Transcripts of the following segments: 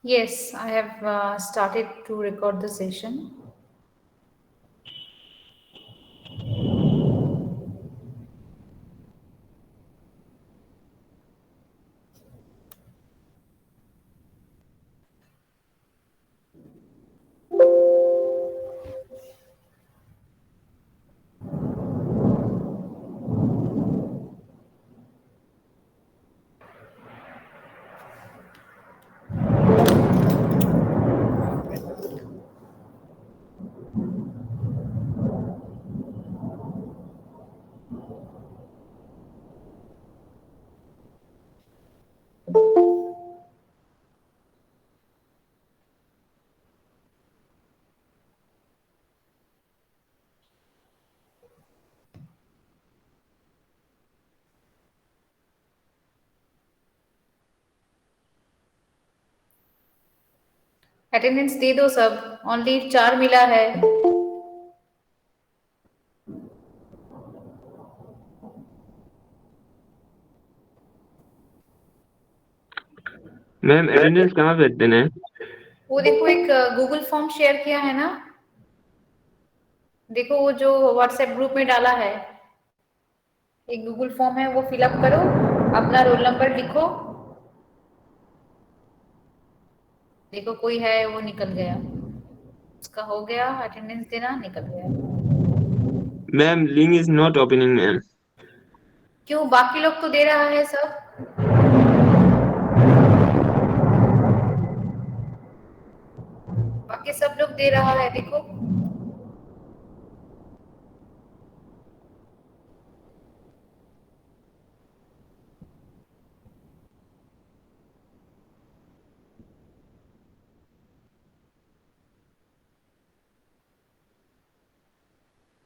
Yes, I have started to record the session. Attendance दे दो सब, ओनली 4 मिला है। मैम अटेंडेंस कहाँ पे देना है? वो देखो एक गूगल फॉर्म शेयर किया है ना, देखो वो जो व्हाट्सएप ग्रुप में डाला है, एक गूगल फॉर्म है, वो फिलअप करो, अपना रोल नंबर लिखो। देखो कोई है, वो निकल गया, उसका हो गया, अटेंडेंस देना निकल गया। Ma'am link is not opening ma'am. क्यों, बाकी लोग तो दे रहा है सब। बाकी सब लोग दे रहा है, देखो।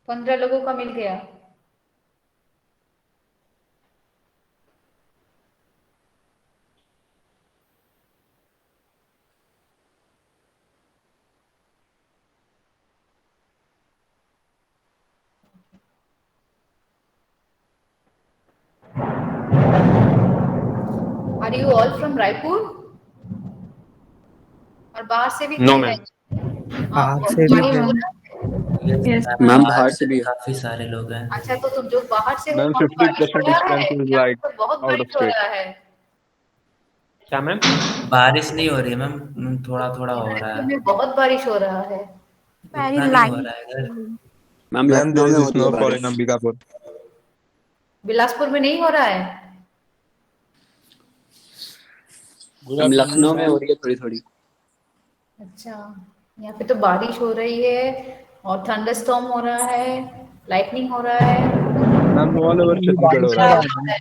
पंद्रह लोगों का मिल गया। Are you all from Raipur? और बाहर से भी नो कोई है? मैम। बाहर से भी है। यस मैम मैम, बाहर से भी काफी सारे लोग हैं। अच्छा, तो तुम जो बाहर से हो, मैम वहाँ बारिश हो 50% रहा है? स्ट्रेंथ इज यहाँ लाइक पे तो बहुत आउट ऑफ बारिश हो स्टेट। रहा है। क्या मैम? बारिश नहीं हो रही है मैम, थोड़ा थोड़ा हो रहा रायपुर है, में बहुत बारिश हो रहा है। उतना नहीं हो रहा है इधर। मैम मैम लखनऊ देयर में इज हो रही है स्नोफॉल इन बारिश। अंबिकापुर। बिलासपुर में नहीं हो रहा है? गुड मैम आफ्टरनून लखनऊ में हो मैम। रही है थोड़ी थोड़ी। अच्छा, यहाँ पे तो बारिश हो रही है और थंडरस्टॉर्म हो रहा है, लाइटनिंग हो रहा है। मैम ऑल ओवर भी छत्तीसगढ़ हो बारिश रहा हो है। रहा है।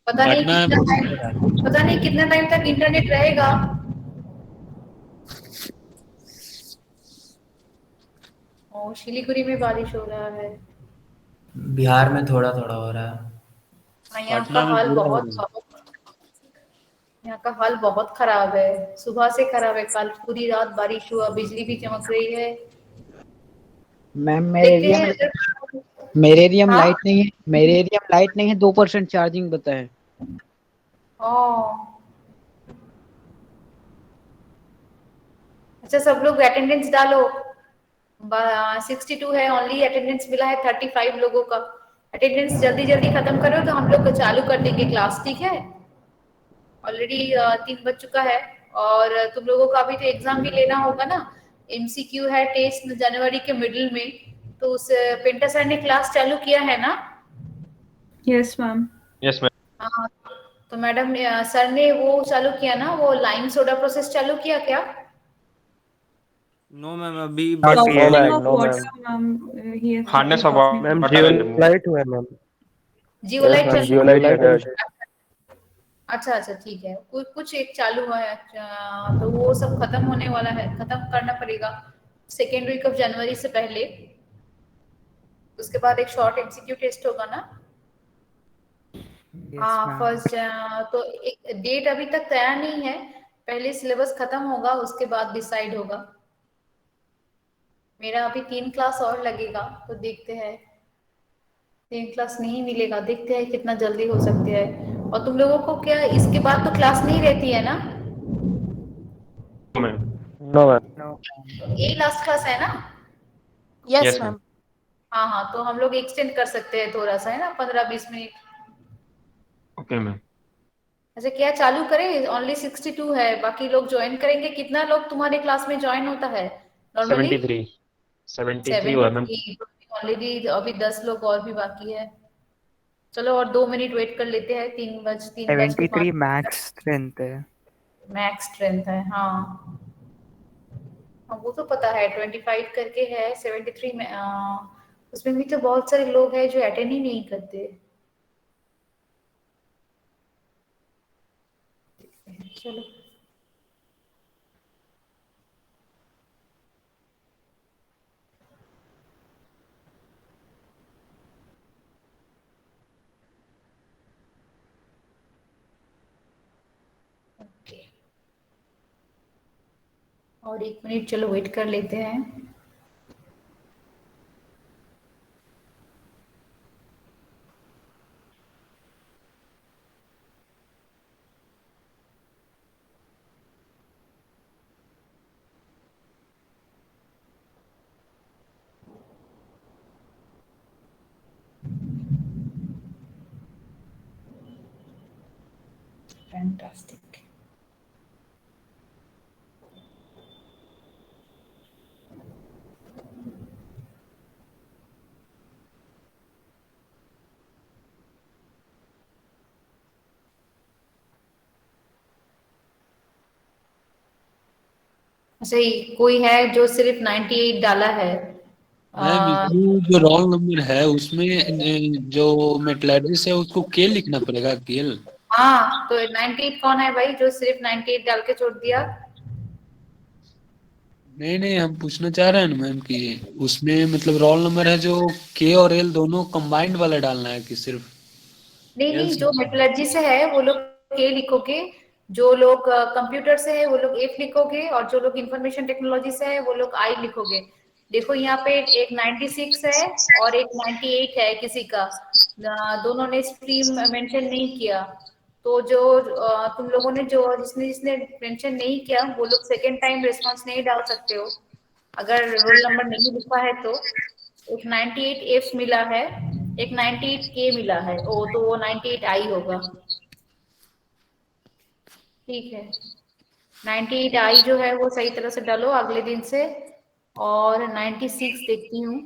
पता नहीं पटना में कितना बारिश हो रहा है। टाइम, पता नहीं कितना टाइम तक इंटरनेट रहेगा। और शिलीगुड़ी में बारिश हो रहा है। बिहार में थोड़ा थोड़ा हो रहा है। हाँ, पटना में पूरा हो रहा है। यहाँ का हाल बहुत खराब है, सुबह से खराब है। कल पूरी रात बारिश हुआ, बिजली भी चमक रही है। मैम देखते हैं अगर। मेरे एरिया में हाँ। लाइट नहीं है। मेरे एरिया में लाइट नहीं है, 2% चार्जिंग बता है। ओ, अच्छा, सब लोग अटेंडेंस डालो। 62 है, ओनली अटेंडेंस मिला है 35 लोगों का। अटेंडेंस जल्दी जल्दी खत्म करो तो हम लोग चालू कर देंगे क्लास, ठीक है? ऑलरेडी 3 बज चुका है। और तुम लोगों का अभी तो एग्जाम भी लेना होगा ना। एमसीक्यू है टेस्ट जनवरी के मिडिल में। तो उस पेंटा सर ने क्लास चालू किया है ना? Yes ma'am. Yes ma'am. हाँ, तो मैडम ने सर ने वो चालू किया ना, वो लाइम सोडा प्रोसेस चालू किया क्या? नो मैम अभी नॉट बस no Softening bag of no ma'am. water, ma'am. He has hardness written of softening of ma'am water. Zeolite हुआ है मैम। यस जियोलाइट मैम चल जियोलाइट रहा है। है? अच्छा अच्छा, ठीक है, कुछ कुछ एक चालू हुआ है। अच्छा, तो वो सब खत्म होने वाला है, खत्म करना पड़ेगा सेकेंड वीक ऑफ जनवरी से पहले। उसके बाद एक शॉर्ट एमसीक्यू टेस्ट होगा ना। यस हाँ, मैम। फर्स्ट। तो एक डेट अभी तक तैयार नहीं है, पहले सिलेबस खत्म होगा उसके बाद डिसाइड होगा। मेरा अभी 3 क्लास और लगेगा, तो देखते हैं। 3 क्लास नहीं मिलेगा, देखते हैं कितना जल्दी हो सकती है। और तुम लोगों को क्या इसके बाद तो क्लास नहीं रहती है ना? मैम। No, ma'am. यही लास्ट क्लास है ना? Yes, Yes, ma'am. हाँ हाँ, तो हम लोग एक्सटेंड कर सकते हैं थोड़ा सा, है ना, 15-20 मिनट। Okay ma'am. अच्छा, क्या चालू करें? ओनली 62 है, बाकी लोग ज्वाइन करेंगे। कितना लोग तुम्हारे क्लास में ज्वाइन होता है नॉर्मली? 73 हुआ मैम। 73। ऑलरेडी अभी 10 लोग और भी बाकी है। चलो और 2 मिनट वेट कर लेते हैं। 3 बज के 5 73 मैक्स स्ट्रेंथ है। मैक्स स्ट्रेंथ है, हाँ। हाँ, वो तो पता है 25 करके है। 73 में उसमें भी तो बहुत सारे लोग हैं जो अटेंड ही नहीं करते। चलो ओके, और 1 मिनट चलो वेट कर लेते हैं। फैंटास्टिक। अच्छा, कोई है जो सिर्फ 98 डाला है? मैम इसमें जो रोल नंबर है उसमें जो मेटलर्जिस्ट है उसको के लिखना पड़ेगा, केल। हाँ, तो 98 कौन है भाई जो सिर्फ 98 डाल के छोड़ दिया? नहीं नहीं, हम पूछना चाह रहे हैं ना मैम कि उसमें मतलब रोल नंबर है जो के और एल दोनों कंबाइंड वाला डालना है कि सिर्फ नहीं एल नहीं, से? जो मेटलर्जी से है वो लोग के लिखोगे, जो लोग कंप्यूटर से है वो लोग एफ लिखोगे, और जो लोग इंफॉर्मेशन टेक्नोलॉजी से है वो लोग आई लिखोगे। देखो यहाँ पे एक 96 है और एक 98 है किसी का। दोनों ने स्ट्रीम मेंशन नहीं किया। तो जो तुम लोगों ने जो जिसने जिसने मेंशन नहीं किया वो लोग सेकेंड टाइम रिस्पॉन्स नहीं डाल सकते हो अगर रोल नंबर नहीं लिखा है तो। एक 98 एफ मिला है, एक 98 के मिला है। ओ तो वो 98 आई होगा। ठीक है, 98 आई जो है वो सही तरह से डालो अगले दिन से। और 96 देखती हूँ,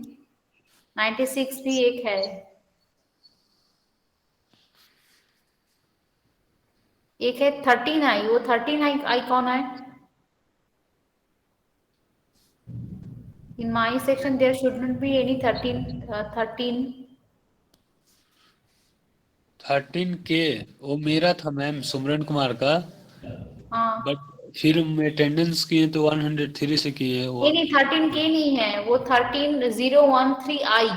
96 भी एक है। एक है 13 आई, वो 13 आई कौन है? In my section there shouldn't be any 13। 13 के वो मेरा था मैम, सुमरन कुमार का। हाँ, बट फिर अटेंडेंस किए तो 103 से किए वो। नहीं नहीं, 13 के नहीं है वो, 13013 आई।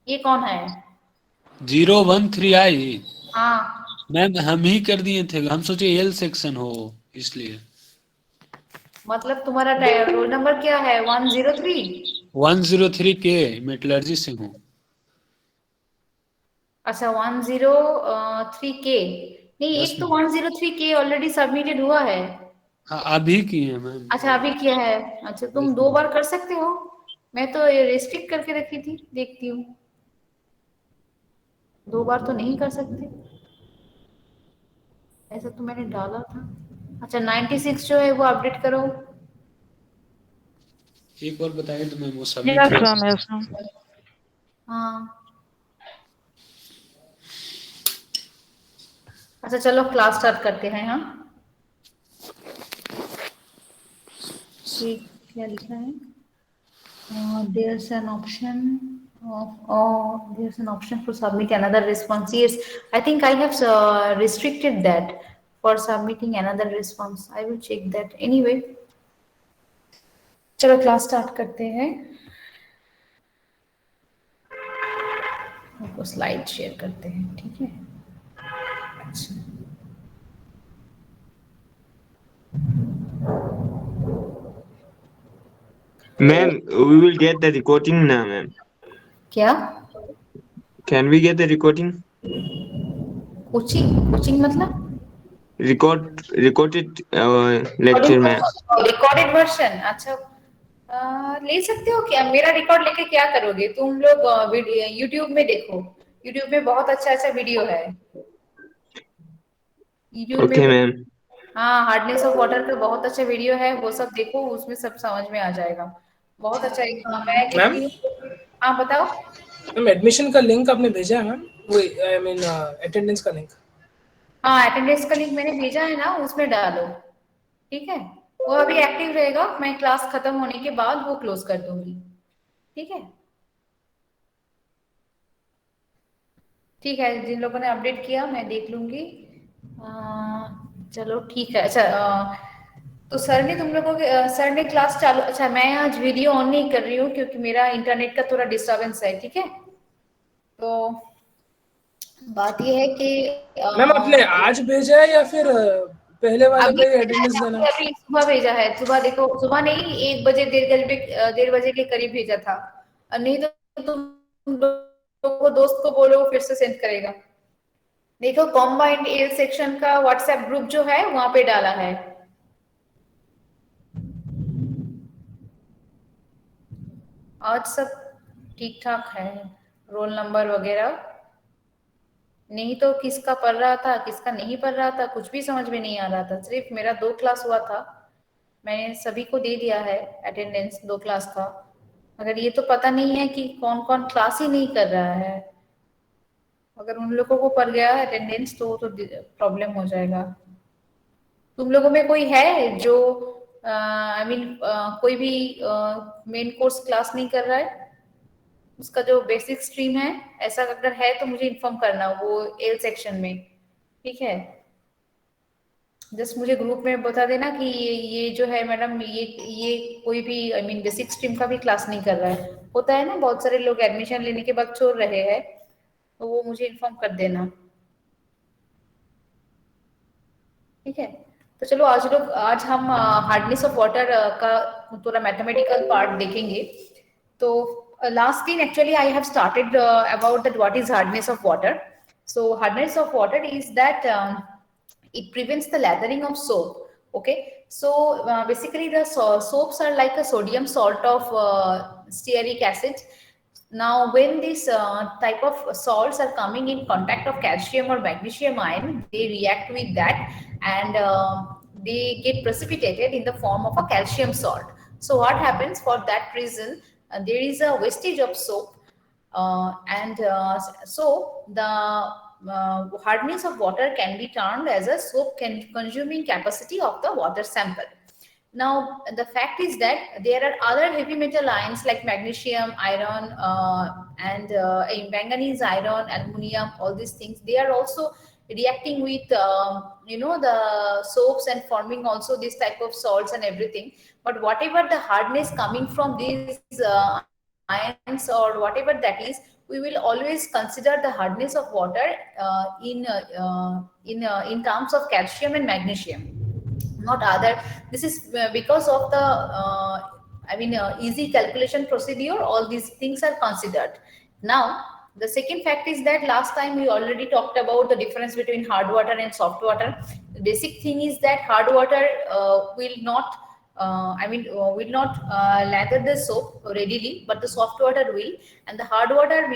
ये कौन है? 013 आई। हाँ, मैम हम ही कर दिए थे, हम सोचे एल सेक्शन हो इसलिए। मतलब तुम्हारा रोल नंबर क्या है? 103। 103 के मेटलर्जी से हूँ। अच्छा, 103 के नहीं, यस एक तो मैम। 103 के ऑलरेडी सबमिटेड हुआ है। हाँ अभी किए हैं मैम। अच्छा, अभी किया है। अच्छा, तुम यस 2 बार कर सकते हो? मैं तो रिस्ट्रिक्ट करके रखी थी, देखती हूँ। 2 बार तो नहीं कर सकते, ऐसा तो मैंने डाला था। अच्छा, 96 जो है वो अपडेट करो। एक बार बताइए तो मैम वो सबमिट Yes, हो। ma'am. Yes, ma'am. हाँ, अच्छा चलो क्लास स्टार्ट करते हैं। हाँ, ठीक, क्या लिखा है? there's an option there's an option for submit another response. Yes, I think I have restricted that for submitting another response. I will check that anyway. चलो क्लास स्टार्ट करते हैं। आपको स्लाइड शेयर करते हैं, ठीक है? अच्छा, Ma'am, we will get the recording now, ma'am. क्या? Can we get the recording? Coaching? Coaching मतलब? recorded lecture में। रिकॉर्डेड वर्जन, अच्छा ले सकते हो क्या? मेरा रिकॉर्ड लेके क्या करोगे तुम लोग? यूट्यूब में देखो, यूट्यूब में बहुत अच्छा अच्छा वीडियो है यूट्यूब ओके में। मैम। हाँ, हार्डनेस ऑफ वाटर का बहुत अच्छा वीडियो है, वो सब देखो, उसमें सब समझ में आ जाएगा। बहुत अच्छा है। मैं मैम कहती हूँ, हाँ बताओ। मैम एडमिशन का लिंक आपने भेजा है मैम, वो आई मीन अटेंडेंस का लिंक? हाँ, अटेंडेंस का लिंक मैंने भेजा है ना, उसमें डालो, ठीक है? वो अभी एक्टिव रहेगा, मैं क्लास खत्म होने के बाद वो क्लोज कर दूंगी, ठीक है? ठीक है, जिन लोगों ने अपडेट किया मैं देख लूंगी। चलो ठीक है। अच्छा, तो सर ने तुम लोगों के सर ने क्लास चालू, अच्छा मैं आज वीडियो ऑन नहीं कर रही हूँ क्योंकि मेरा इंटरनेट का थोड़ा डिस्टरबेंस है, ठीक है? तो बात ये है कि मैम आपने आज भेजा है या फिर पहले वाले अभी पे अटेंडेंस देना? अभी सुबह भेजा है, सुबह देखो, सुबह नहीं, 1 बजे 1:30 बजे के करीब भेजा था। नहीं तो तुम लोगों को दोस्त को बोलो, फिर से सेंड करेगा। देखो, कॉम्बाइंड एल सेक्शन का व्हाट्सएप ग्रुप जो है वहां पे डाला है। आज सब ठीक ठाक है, रोल नंबर वगैरह। नहीं तो किसका पढ़ रहा था, किसका नहीं पढ़ रहा था, कुछ भी समझ में नहीं आ रहा था। सिर्फ मेरा 2 क्लास हुआ था, मैंने सभी को दे दिया है अटेंडेंस 2 क्लास का। मगर ये तो पता नहीं है कि कौन कौन क्लास ही नहीं कर रहा है। अगर उन लोगों को पड़ गया अटेंडेंस तो प्रॉब्लम हो जाएगा। तुम लोगों में कोई है जो आई मीन कोई भी मेन कोर्स क्लास नहीं कर रहा है, उसका जो बेसिक स्ट्रीम है, ऐसा अगर है तो मुझे इन्फॉर्म करना, वो एल सेक्शन में, ठीक है? जस्ट मुझे ग्रुप में बता देना कि ये जो है मैडम, ये कोई भी आई मीन बेसिक स्ट्रीम का भी क्लास नहीं कर रहा है। होता है ना, बहुत सारे लोग एडमिशन लेने के बाद छोड़ रहे हैं, तो वो मुझे इन्फॉर्म कर देना, ठीक है? तो चलो आज हम हार्डनेस ऑफ वाटर का थोड़ा मैथमेटिकल पार्ट देखेंगे। तो last दिन actually I have started about that what is hardness of water. So hardness of water is that it prevents the lathering of soap. Okay, so basically the soaps are like a sodium salt of stearic acid. Now when these type of salts are coming in contact of calcium or magnesium ion, they react with that, and they get precipitated in the form of a calcium salt. So what happens? For that reason, there is a wastage of soap, and so the hardness of water can be termed as a soap consuming capacity of the water sample. Now the fact is that there are other heavy metal ions like magnesium, iron, and manganese, iron, aluminum, all these things, they are also reacting with the soaps and forming also this type of salts and everything. But whatever the hardness coming from these ions or whatever that is, we will always consider the hardness of water in terms of calcium and magnesium, not other. This is because of the easy calculation procedure, all these things are considered. Now the second fact is that last time we already talked about the difference between hard water and soft water. The basic thing is that hard water will not lather the soap readily, but the soft water will. And the hard water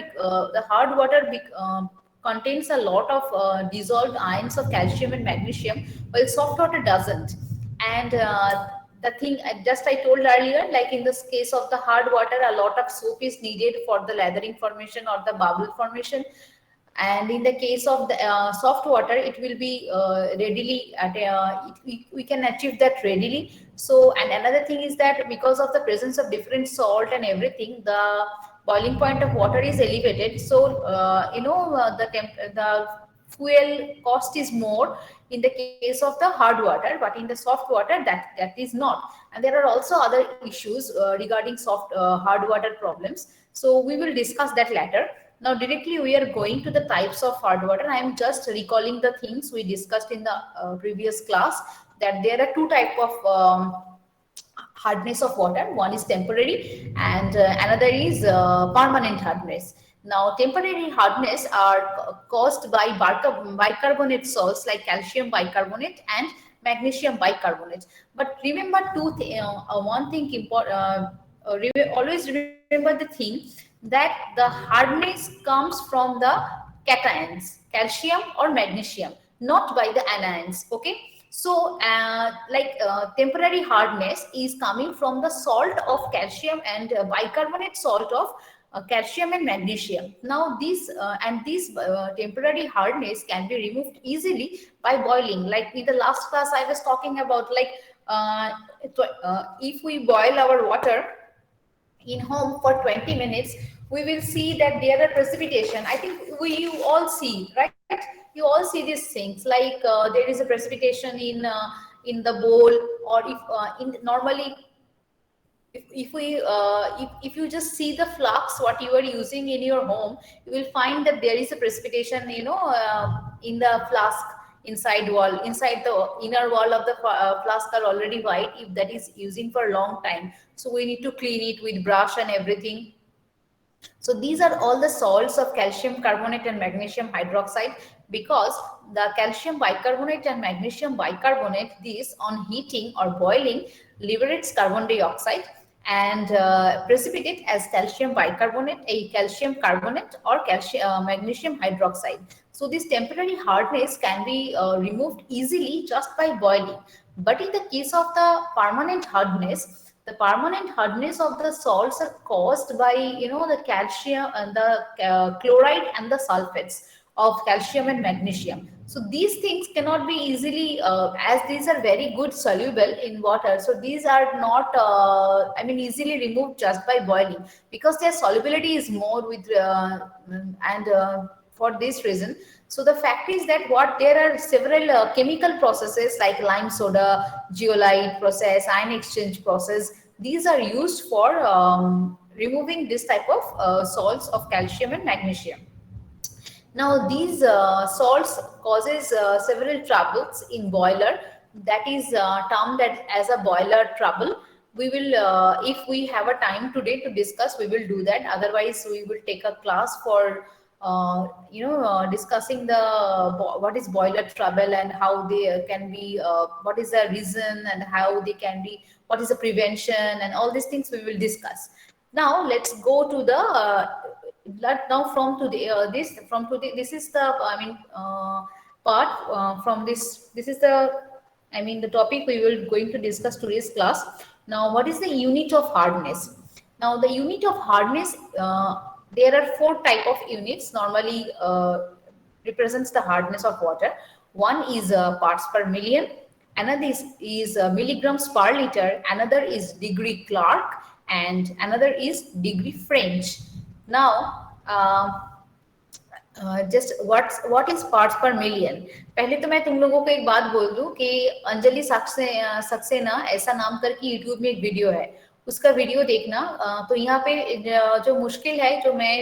contains a lot of dissolved ions of calcium and magnesium, while soft water doesn't. And the thing just I told earlier, like in this case of the hard water, a lot of soap is needed for the lathering formation or the bubble formation. And in the case of the soft water, it will be readily we can achieve that readily. So, and another thing is that because of the presence of different salt and everything, the boiling point of water is elevated. So the fuel cost is more in the case of the hard water, but in the soft water that is not. And there are also other issues regarding hard water problems, so we will discuss that later. Now directly we are going to the types of hard water. I am just recalling the things we discussed in the previous class, that there are 2 types of hardness of water. One is temporary and another is permanent hardness. Now, temporary hardness are caused by bicarbonate salts like calcium bicarbonate and magnesium bicarbonate. But remember one thing important. Always remember the thing that the hardness comes from the cations, calcium or magnesium, not by the anions. Okay. So temporary hardness is coming from the salt of calcium and bicarbonate salt of calcium and magnesium. Now this temporary hardness can be removed easily by boiling. Like in the last class I was talking about, if we boil our water in home for 20 minutes, we will see that there are precipitation. I think you all see, right? You all see these things, like there is a precipitation in the bowl, or normally if you just see the flux what you are using in your home, you will find that there is a precipitation, in the flask inside the inner wall of the flask are already white if that is using for a long time. So we need to clean it with brush and everything. So these are all the salts of calcium carbonate and magnesium hydroxide, because the calcium bicarbonate and magnesium bicarbonate, these on heating or boiling liberates carbon dioxide and precipitate as calcium bicarbonate, a calcium carbonate or magnesium hydroxide. So this temporary hardness can be removed easily just by boiling. But in the case of the permanent hardness, the permanent hardness of the salts are caused by the calcium and the chloride and the sulfates of calcium and magnesium. So these things cannot be easily, as these are very good soluble in water, so these are not easily removed just by boiling, because their solubility is more with for this reason. So the fact is that there are several chemical processes like lime soda, zeolite process, ion exchange process. These are used for removing this type of salts of calcium and magnesium. Now these salts causes several troubles in boiler. That is termed as a boiler trouble. We will, if we have a time today to discuss, we will do that. Otherwise, we will take a class for discussing what is boiler trouble and how they can be, what is the reason and how they can be, what is the prevention, and all these things we will discuss. Now let's go to the this is the part from this is the topic we will going to discuss today's class. Now, what is the unit of hardness? Now the unit of hardness, there are 4 type of units normally represents the hardness of water. One is parts per million, another is milligrams per liter, another is degree Clark, and another is degree French. Now just what is parts per million? पहले तो मैं तुम लोगों को एक बात बोल दूं कि अंजलि सक्सेना ऐसा नाम करके यूट्यूब में एक वीडियो है, उसका वीडियो देखना। तो यहाँ पे जो मुश्किल है,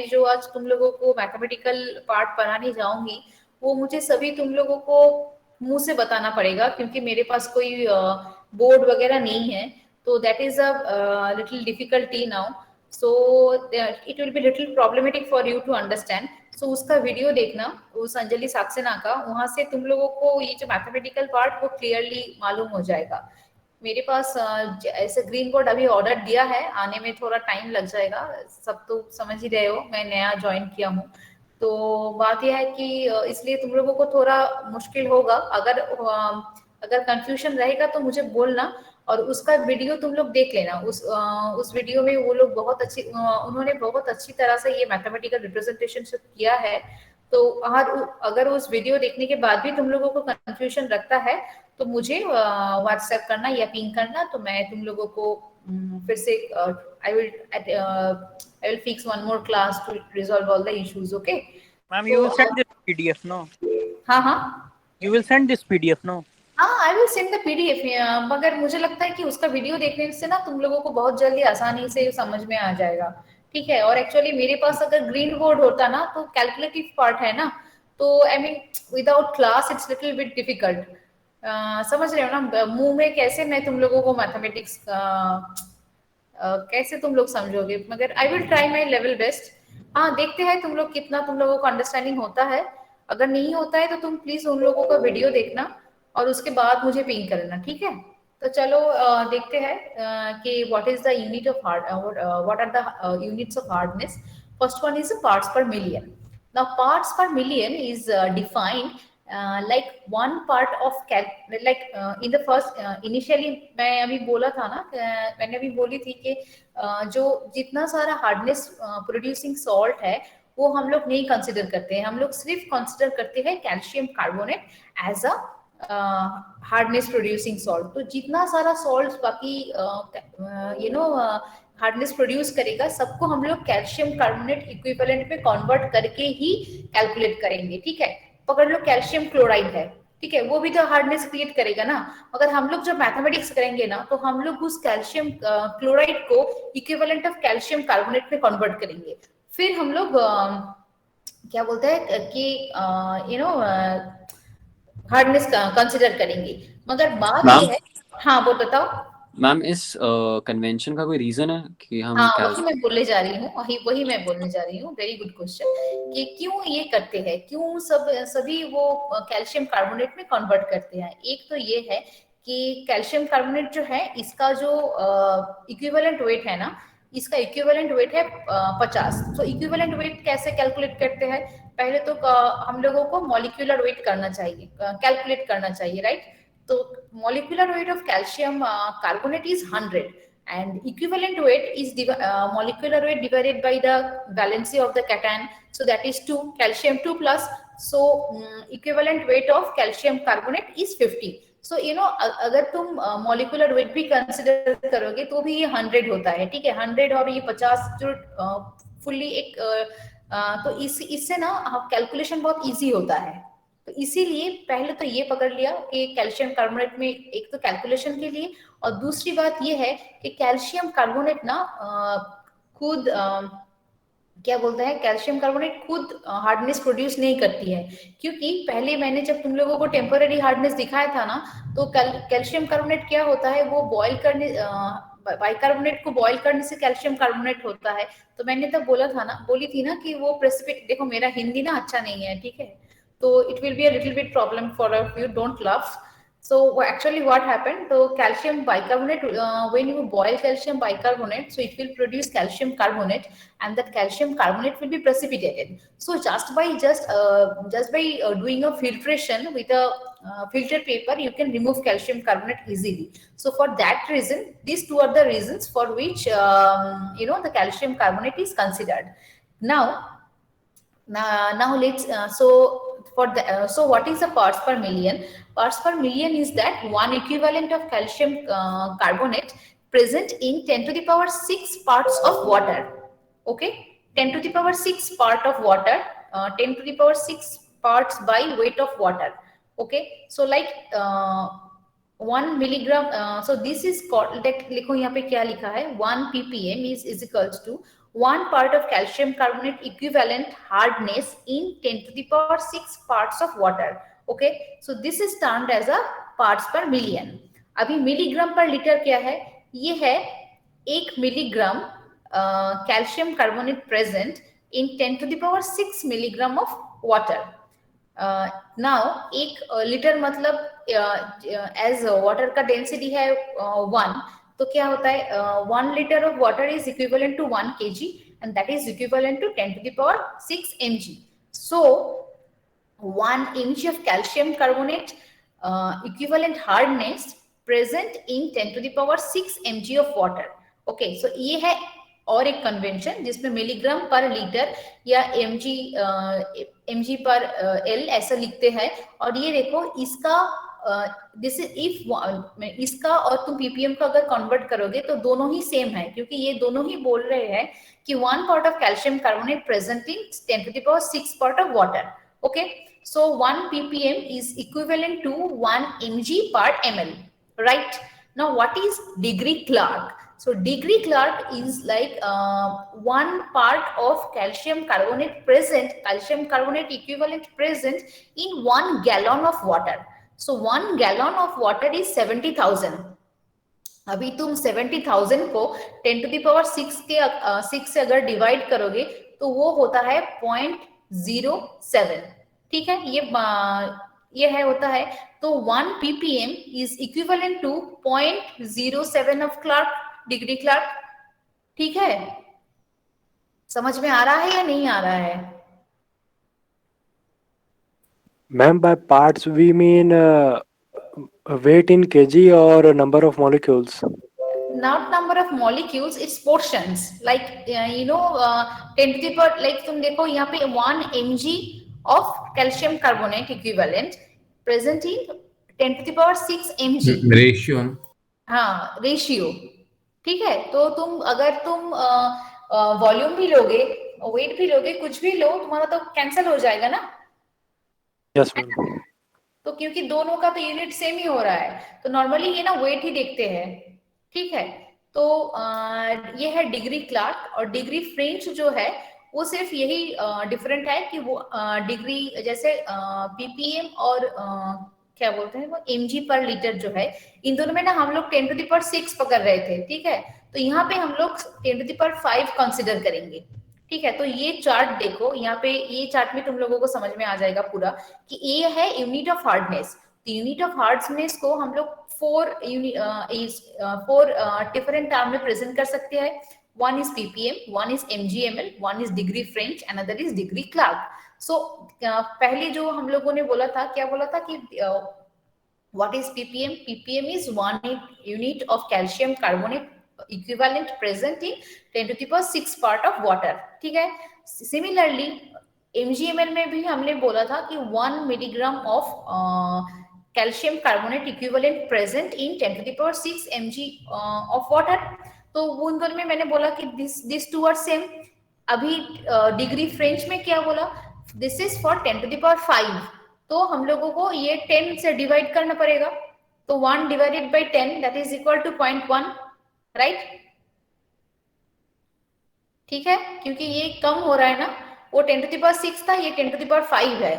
जो आज तुम लोगों को मैथमेटिकल पार्ट पढ़ाने जाऊंगी, वो मुझे सभी तुम लोगों को मुंह से बताना पड़ेगा, क्योंकि मेरे पास कोई बोर्ड वगैरह नहीं है। तो that is a little difficulty now, so it will be little problematic for you to understand. So उसका वीडियो देखना, उस अंजलि सक्सेना का, वहां से तुम लोगों को ये जो मैथमेटिकल पार्ट वो क्लियरली मालूम हो जाएगा। मेरे पास ऐसे ग्रीन बोर्ड अभी ऑर्डर दिया है, आने में थोड़ा टाइम लग जाएगा, सब तो समझ ही रहे हो, मैं नया ज्वाइन किया हूँ। तो बात यह है कि इसलिए तुम लोगों को थोड़ा मुश्किल होगा। अगर कंफ्यूजन रहेगा तो मुझे बोलना, और उसका वीडियो तुम लोग देख लेना। उस वीडियो में वो लोग उन्होंने बहुत अच्छी तरह से ये मैथमेटिकल रिप्रेजेंटेशन किया है। तो अगर उस वीडियो देखने के बाद भी तुम लोगों को कंफ्यूजन रखता है तो मुझे व्हाट्सएप करना या पिंग करना, तो मैं तुम लोगों को फिर से I will fix one more class to resolve all the issues. Okay ma'am, you will send this PDF no? हाँ, you will send this PDF no? हाँ, I will send the PDF, मगर मुझे लगता है कि उसका वीडियो देखने से ना तुम लोगों को बहुत जल्दी आसानी से समझ में आ जाएगा, ठीक है। और एक्चुअली मेरे पास अगर ग्रीन बोर्ड होता ना, तो कैलकुलेटिव पार्ट है ना, तो I mean without class it's little bit difficult. समझ रहे हो ना, मुंह में कैसे मैं तुम लोगों को मैथमेटिक्स कैसे तुम लोग समझोगे, मगर I will try my level best. हाँ देखते हैं तुम लोग कितना तुम लोगों को अंडरस्टैंडिंग होता है। अगर नहीं होता है तो तुम प्लीज उन लोगों का वीडियो देखना और उसके बाद मुझे पिंग करना, ठीक है। तो चलो देखते हैं कि what is the unit of hard, what are the units of hardness. First one is parts per million. Now parts per million is defined like one part of like in the first initially मैं अभी बोला था ना, मैंने अभी बोली थी कि जो जितना सारा हार्डनेस प्रोड्यूसिंग सॉल्ट है वो हम लोग नहीं कंसिडर करते हैं, हम लोग सिर्फ कंसिडर करते हैं calcium carbonate as a hardness producing salt. तो जितना सारा सॉल्ट बाकी यू नो हार्डनेस प्रोड्यूस करेगा सबको हम लोग कैल्शियम कार्बोनेट इक्विवेलेंट में कन्वर्ट करके ही कैलकुलेट करेंगे, ठीक है। पकड़ लो कैल्शियम क्लोराइड है, ठीक है, वो भी तो हार्डनेस क्रिएट करेगा ना। मगर हम लोग जब मैथमेटिक्स करेंगे ना तो हम लोग उस कैल्शियम क्लोराइड को इक्विवेलेंट ऑफ कैल्शियम कार्बोनेट में कन्वर्ट करेंगे। फिर हम लोग क्या बोलते हैं कि यू नो हार्डनेस कंसिडर करेंगे। मगर बात ये है, हाँ वो बताओ मैम, इस कन्वेंशन का कोई रीजन है कि हम वही मैं बोलने जा रही हूँ, वही मैं बोलने जा रही हूँ। वेरी गुड क्वेश्चन कि क्यों ये करते हैं, क्यों सभी वो कैल्शियम कार्बोनेट में कन्वर्ट करते हैं। एक तो ये है कि कैल्शियम कार्बोनेट जो है इसका जो इक्विवेलेंट वेट है ना, इसका इक्विवेलेंट वेट है 50। तो इक्विवेलेंट वेट कैसे कैलकुलेट करते हैं, पहले तो हम लोगों को मॉलिक्यूलर वेट करना चाहिए, कैलकुलेट करना चाहिए, राइट। तो molecular weight of calcium carbonate is 100 and equivalent weight is molecular weight divided by the valency of the cation, so that is 2, calcium 2 plus, so equivalent weight of calcium carbonate is 50। so you know अगर तुम molecular weight भी consider करोगे तो भी ये 100 होता है, ठीक है। 100 और ये 50 जो फुल्ली एक तो इससे ना कैलकुलेशन बहुत इजी होता है। तो इसीलिए पहले तो ये पकड़ लिया कि कैल्शियम कार्बोनेट में एक तो कैलकुलेशन के लिए, और दूसरी बात ये है कि कैल्शियम कार्बोनेट ना खुद क्या बोलते हैं, कैल्शियम कार्बोनेट खुद हार्डनेस प्रोड्यूस नहीं करती है। क्योंकि पहले मैंने जब तुम लोगों को टेम्पररी हार्डनेस दिखाया था ना, तो कैल्शियम कार्बोनेट क्या होता है, वो बॉयल करने बाइकार्बोनेट को बॉयल करने से कैल्शियम कार्बोनेट होता है। तो मैंने तब बोली थी ना कि वो प्रेसिपिट, देखो मेरा हिंदी ना अच्छा नहीं है, ठीक है, so it will be a little bit problem for you, don't laugh। so actually what happened, so calcium bicarbonate, when you boil calcium bicarbonate, so it will produce calcium carbonate and that calcium carbonate will be precipitated। so just by doing a filtration with a filter paper, you can remove calcium carbonate easily। so for that reason, these two are the reasons for which you know the calcium carbonate is considered। now let's so what is the parts per million? Parts per million is that one equivalent of calcium carbonate present in 10 to the power 6 parts of water, okay, 10 to the power 6 part of water, 10 to the power 6 parts by weight of water, okay। so like 1 milligram, so this is called, लिखो यहाँ पे क्या लिखा है, 1 ppm is equals to 1 part of calcium carbonate equivalent hardness in 10 to the power 6 parts of water, okay। so this is termed as a parts per million। अभी milligram पर litre क्या है, ये है 1 milligram calcium carbonate present in 10 to the power 6 milligram of water। Now 1 litre मतलब as water का density है 1, तो क्या होता है 1 liter of water is equivalent to 1 kg and that is equivalent to 10 to the power 6 mg। so 1 mg of calcium carbonate equivalent hardness present in 10 to the power 6 mg of water, okay। so ये है और एक convention जिसमें milligram पर litre या mg पर l ऐसा लिखते हैं। और ये देखो इसका दिस इफ इसका और तुम ppm का अगर कन्वर्ट करोगे तो दोनों ही सेम है, क्योंकि ये दोनों ही बोल रहे हैं कि 1 part of calcium carbonate present in 10 to the power 6 part of water, okay। so 1 ppm is equivalent to 1 mg per ml, right। now what is degree Clark? so degree Clark is like 1 part of calcium carbonate present, calcium carbonate equivalent present in 1 gallon of water। so 1 gallon of water is 70,000। अभी तुम 70,000 को 10 to the power 6 से अगर divide करोगे तो वो होता है 0.07, ठीक है। ये है होता है, तो 1 ppm is equivalent to 0.07 of degree Clark, ठीक है। समझ में आ रहा है या नहीं आ रहा है? Ma'am by parts we mean weight in kg or number of molecules? Not number of molecules, it's portions, like 10 to the power, like तुम देखो यहाँ पे 1 mg of calcium carbonate equivalent present in 10 to the power 6 mg ratio. हाँ, ratio, ठीक है। तो अगर तुम वॉल्यूम भी लोगे, वेट भी लोगे, कुछ भी लो, तुम्हारा तो कैंसिल हो जाएगा ना। Yes ma'am. तो क्योंकि दोनों का तो यूनिट सेम ही हो रहा है, तो नॉर्मली ये ना वेट ही देखते हैं, ठीक है। तो ये है डिग्री क्लार्क, और डिग्री फ्रेंच जो है वो सिर्फ यही डिफरेंट है कि वो डिग्री जैसे पीपीएम और क्या बोलते हैं वो mg पर लीटर जो है, इन दोनों में ना हम लोग 10 to the power 6 पकड़ रहे थे, ठीक है। तो यहाँ पे हम लोग 10 to the power 5 कंसिडर करेंगे, ठीक है। तो ये चार्ट देखो, यहाँ पे ये चार्ट में तुम लोगों को समझ में आ जाएगा पूरा कि ये है यूनिट ऑफ हार्डनेस। तो यूनिट ऑफ हार्डनेस को हम लोग 4 डिफरेंट टर्म में प्रेजेंट कर सकते हैं। one is ppm, one is mgml, one is degree French, another is degree Clark. So पहले जो हम लोगों ने बोला था, क्या बोला था कि what is ppm? ppm is 1 unit of calcium carbonate equivalent present in 10 to the power 6 part of water, ठीक है। Similarly mgml में भी हमने बोला था कि 1 milligram of calcium carbonate equivalent present in 10 to the power 6 mg of water. तो उन दोनों में मैंने बोला कि दिस टू आर सेम। अभी डिग्री फ्रेंच में क्या बोला, this is for 10 to the power 5, तो हम लोगों को ये 10 से डिवाइड करना पड़ेगा। तो 1 divided by 10 that is equal to 0.1, right, ठीक है। क्योंकि ये कम हो रहा है ना, वो 10 to the power 6 था, ये 10 to the power 5 है,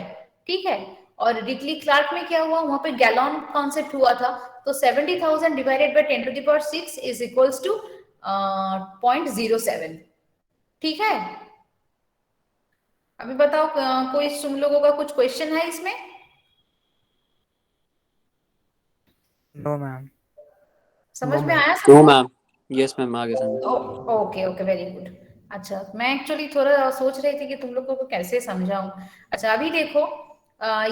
ठीक है। और डिग्री क्लार्क में क्या हुआ, वहां पे गैलन कॉन्सेप्ट हुआ था, तो 70,000 divided by 10 to the power 6 is equals to 0.07, ठीक है। अभी बताओ कोई तुम लोगों का कुछ क्वेश्चन है इसमें? No ma'am. समझ में आया? नो मैम, यस मैम, आगे समझ। Okay okay, very good. अच्छा, मैं एक्चुअली थोड़ा सोच रही थी कि तुम लोगों को कैसे समझाऊं। अच्छा, अभी देखो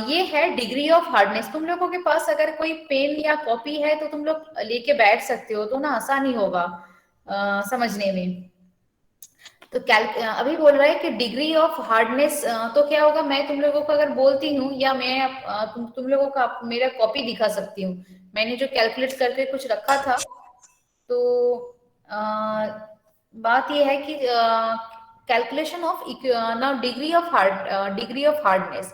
ये है डिग्री ऑफ हार्डनेस। तुम लोगों के पास अगर कोई पेन या कॉपी है तो तुम लोग लेके बैठ सकते हो, तो ना आसानी होगा समझने में। तो अभी बोल रहा है कि डिग्री ऑफ हार्डनेस, तो क्या होगा, मैं तुम लोगों को अगर बोलती हूँ, या मैं तुम लोगों का मेरा कॉपी दिखा सकती हूँ, मैंने जो कैलकुलेट करके कुछ रखा था। तो बात यह है कि calculation of now degree of hardness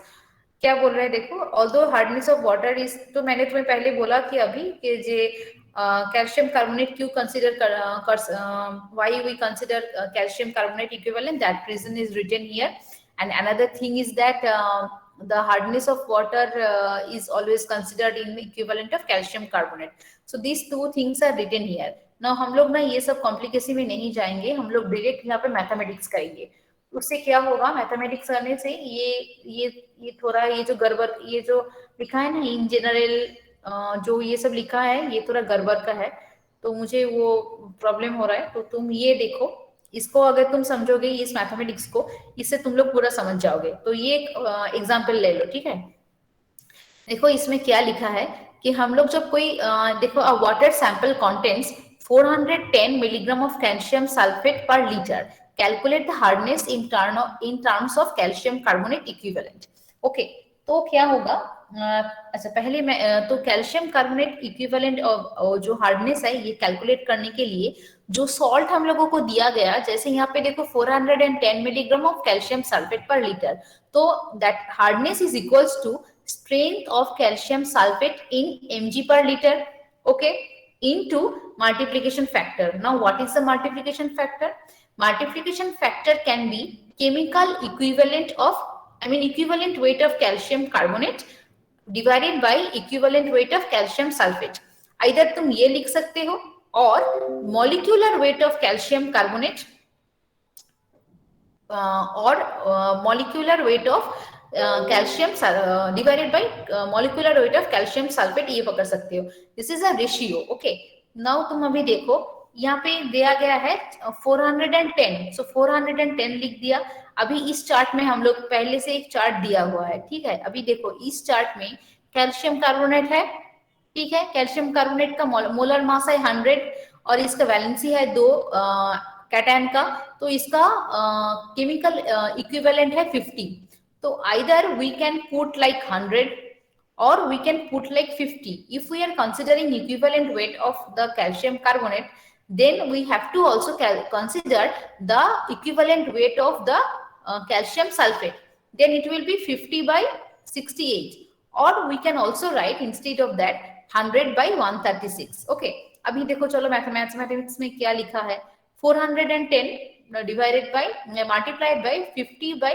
क्या बोल रहे हैं, देखो। Although hardness of water is, तो मैंने तुम्हें पहले बोला कि अभी कि जे कैल्शियम कार्बोनेट क्यों consider why we consider calcium carbonate equivalent, that reason is written here. And another thing is that the hardness of water is always considered in equivalent of calcium carbonate. So these two things are written here. Now हम लोग ना ये सब complication में नहीं जाएंगे, हम लोग डायरेक्ट यहाँ पे मैथमेटिक्स करेंगे। उससे क्या होगा, मैथमेटिक्स करने से ये थोड़ा ये जो गड़बड़, ये जो लिखा है ना इन जनरल, जो ये सब लिखा है ये थोड़ा गड़बड़ का है, तो मुझे वो प्रॉब्लम हो रहा है। तो तुम ये देखो, इसको अगर तुम समझोगे इस मैथमेटिक्स को, इससे तुम लोग पूरा समझ जाओगे। तो ये एक एग्जांपल ले लो, ठीक है। देखो इसमें क्या लिखा है कि हम लोग जब कोई देखो, a water sample contains 410 milligram of calcium sulphate per litre, calculate the hardness in terms of calcium carbonate equivalent. Okay, तो क्या होगा, अच्छा पहले मैं तो कैल्शियम कार्बोनेट इक्विवेलेंट जो हार्डनेस है ये कैलकुलेट करने के लिए जो सॉल्ट हम लोगों को दिया गया, जैसे यहाँ पे देखो 410 milligram of calcium sulphate per litre, तो that hardness is equals to strength of calcium sulphate in mg per liter, okay, into multiplication factor. Now what is the multiplication factor? Multiplication factor can be chemical equivalent of, equivalent weight of calcium carbonate divided by equivalent weight of calcium sulfate. Either तुम ये लिख सकते हो, और molecular weight of calcium carbonate, और molecular weight of calcium divided by molecular weight of calcium sulphate, ये पकड़ सकते हो। This is a ratio. Okay, now तुम अभी देखो यहाँ पे दिया गया है 410, सो 410 लिख दिया। अभी इस चार्ट में हम लोग पहले से एक चार्ट दिया हुआ है, ठीक है। अभी देखो इस चार्ट में कैल्शियम कार्बोनेट है, ठीक है। कैल्शियम कार्बोनेट का मोलर मास है 100 और इसका वैलेंसी है 2 कैटायन का, तो इसका केमिकल इक्विवेलेंट है 50। तो either we can put like 100 or we can put like 50. If we are considering equivalent weight of the calcium carbonate, then we have to also consider the equivalent weight of the calcium sulfate. Then it will be 50 by 68, or we can also write instead of that 100 by 136. Okay, अभी देखो चलो mathematics में क्या लिखा है, 410 divided by multiplied by 50 by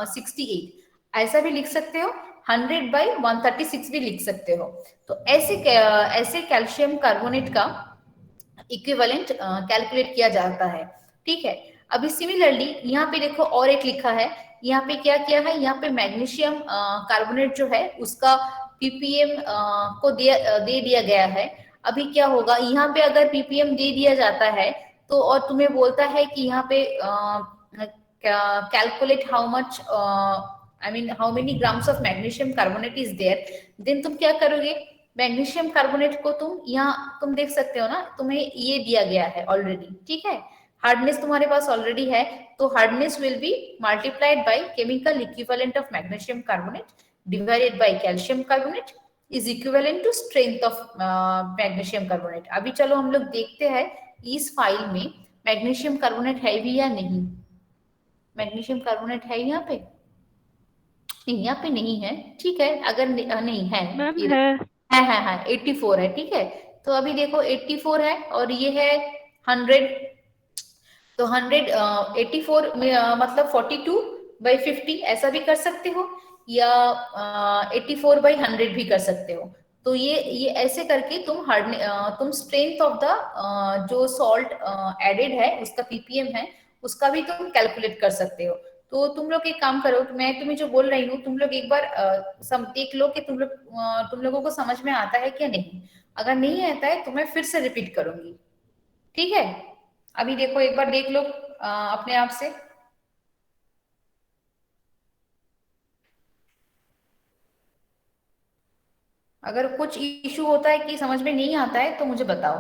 68, ऐसा भी लिख सकते हो, 100 by 136 भी लिख सकते हो। तो ऐसे कैल्शियम कार्बोनेट का इक्विवेलेंट कैलकुलेट किया जाता है, ठीक है। अभी सिमिलरली यहाँ पे देखो और एक लिखा है, यहाँ पे क्या किया है, यहाँ पे मैग्नीशियम कार्बोनेट जो है उसका पीपीएम को दे दिया गया है। अभी क्या होगा, यहाँ पे अगर पीपीएम दे दिया जाता है तो और तुम्हें बोलता है कि यहाँ पे calculate how much how many grams of magnesium carbonate is there, then तुम क्या करोगे, मैग्नीशियम कार्बोनेट को तुम यहाँ तुम देख सकते हो ना, तुम्हें ये दिया गया है ऑलरेडी, ठीक है। हार्डनेस तुम्हारे पास ऑलरेडी है, तो hardness will be multiplied by chemical equivalent of magnesium carbonate divided by calcium carbonate is equivalent to strength of magnesium carbonate. अभी चलो हम लोग देखते हैं इस फाइल में मैग्नीशियम कार्बोनेट है भी या नहीं। मैग्नीशियम कार्बोनेट है यहाँ पे? नहीं, यहाँ पे नहीं है, ठीक है। अगर नहीं है, है 84 है, ठीक है। तो अभी देखो 84 है और ये है 100, तो 84 में मतलब 42 by 50 ऐसा भी कर सकते हो, या 84 by 100 भी कर सकते हो। तो ये ऐसे करके तुम स्ट्रेंथ ऑफ द जो सॉल्ट एडेड है उसका पीपीएम है उसका भी तुम कैलकुलेट कर सकते हो। तो तुम लोग एक काम करो, मैं तुम्हें जो बोल रही हूँ तुम लोग एक बार देख लो कि तुम लोगों को समझ में आता है क्या नहीं। अगर नहीं आता है तो मैं फिर से रिपीट करूंगी, ठीक है। अभी देखो एक बार देख लो अपने आप से। अगर कुछ इशू होता है कि समझ में नहीं आता है तो मुझे बताओ।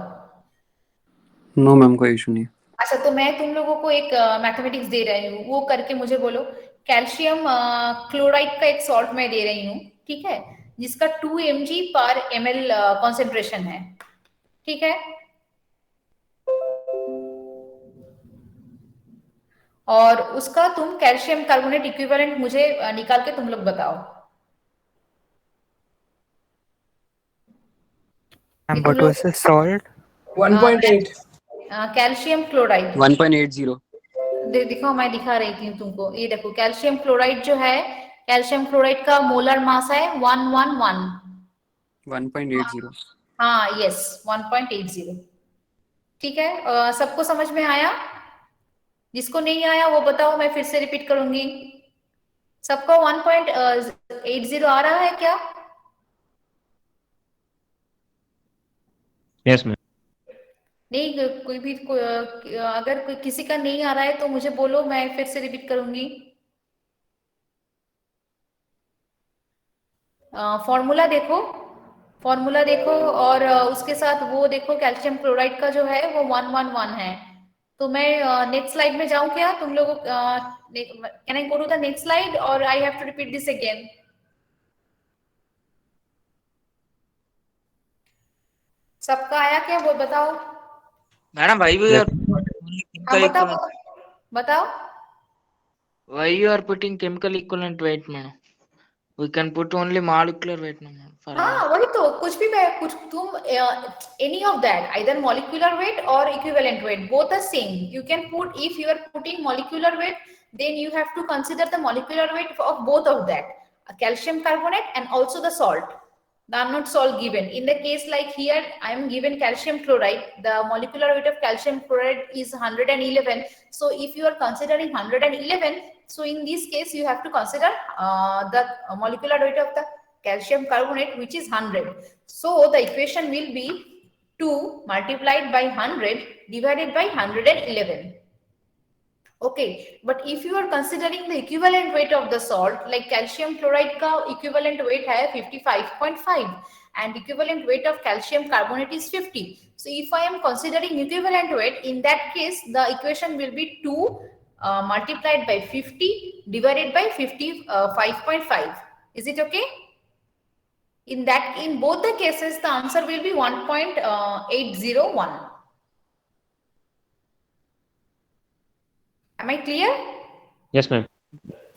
नो मैम, कोई इशू नहीं। अच्छा, तो मैं तुम लोगों को एक मैथमेटिक्स दे रही हूँ, वो करके मुझे बोलो। कैल्शियम क्लोराइड का एक सॉल्ट मैं दे रही हूँ, ठीक है, जिसका 2 mg/ml कॉन्सेंट्रेशन है, ठीक है। और उसका तुम कैल्शियम कार्बोनेट इक्विवेलेंट मुझे निकाल के तुम लोग बताओ। What was the salt? 1.8 calcium chloride 1.80। दिखाओ, मैं दिखा रही थी तुमको, ये देखो कैल्शियम क्लोराइड जो है, कैल्शियम क्लोराइड का मोलर मास है 111। 1.80। हाँ यस, 1.80, ठीक है। सबको समझ में आया? जिसको नहीं आया वो बताओ, मैं फिर से रिपीट करूंगी। सबको 1.80 आ रहा है क्या? Yes ma'am. नहीं, अगर किसी का नहीं आ रहा है तो मुझे बोलो, मैं फिर से रिपीट करूंगी। फॉर्मूला देखो और उसके साथ वो देखो कैल्शियम क्लोराइड का जो है वो 111 है। तो मैं नेक्स्ट स्लाइड में जाऊं क्या? तुम लोगों can I go to the next slide और I have to repeat this again? सबका आया क्या, वो बताओ मैडम भाई भी हाँ, बताओ। why you are putting chemical equivalent weight, madam? We can put only molecular weight, madam. हाँ वही तो, कुछ भी कुछ तुम any of that, either molecular weight or equivalent weight, both are same. You can put, if you are putting molecular weight, then you have to consider the molecular weight of both of that, calcium carbonate and also the salt. The unknown salt given. In the case like here, I am given calcium chloride. The molecular weight of calcium chloride is 111. So if you are considering 111, so in this case you have to consider the molecular weight of the calcium carbonate, which is 100. So the equation will be 2 multiplied by 100 divided by 111. Okay, but if you are considering the equivalent weight of the salt, like calcium chloride का equivalent weight है 55.5 and equivalent weight of calcium carbonate is 50. So if I am considering equivalent weight, in that case the equation will be 2 multiplied by 50 divided by 55.5. Is it okay? In both the cases the answer will be 1.801. Am I clear? Yes, ma'am.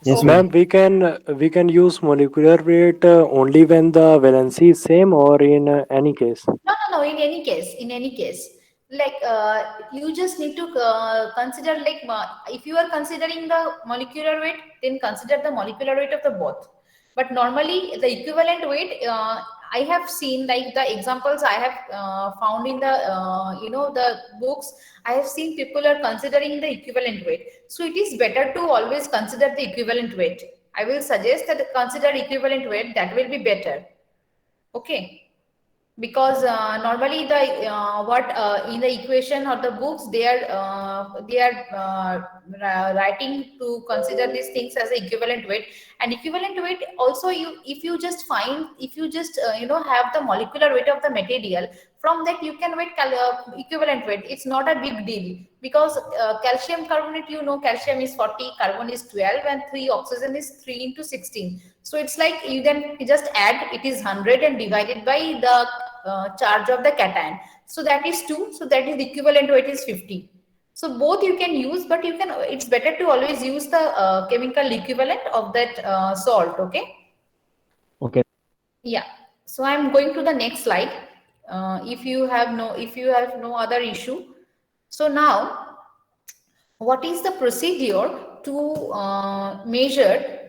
Yes, ma'am. We can use molecular weight only when the valency is same, or in any case. No. In any case, like you just need to consider, like if you are considering the molecular weight, then consider the molecular weight of the both. But normally the equivalent weight, I have seen, like the examples I have found in the the books, I have seen people are considering the equivalent weight. So it is better to always consider the equivalent weight. I will suggest that consider equivalent weight, that will be better. Okay. Because normally the in the equation or the books they are writing to consider these things as equivalent weight. And equivalent weight also, if you just have the molecular weight of the material, from that you can weight equivalent weight. It's not a big deal, because calcium carbonate, calcium is 40, carbon is 12, and 3 oxygen is 3 into 16. So it's like you then just add, it is 100 and divided by the charge of the cation. So that is 2. So that is the equivalent weight is 50. So both you can use, but it's better to always use the chemical equivalent of that salt. Okay. Okay. Yeah. So I'm going to the next slide. If you have no other issue. So now, what is the procedure to measure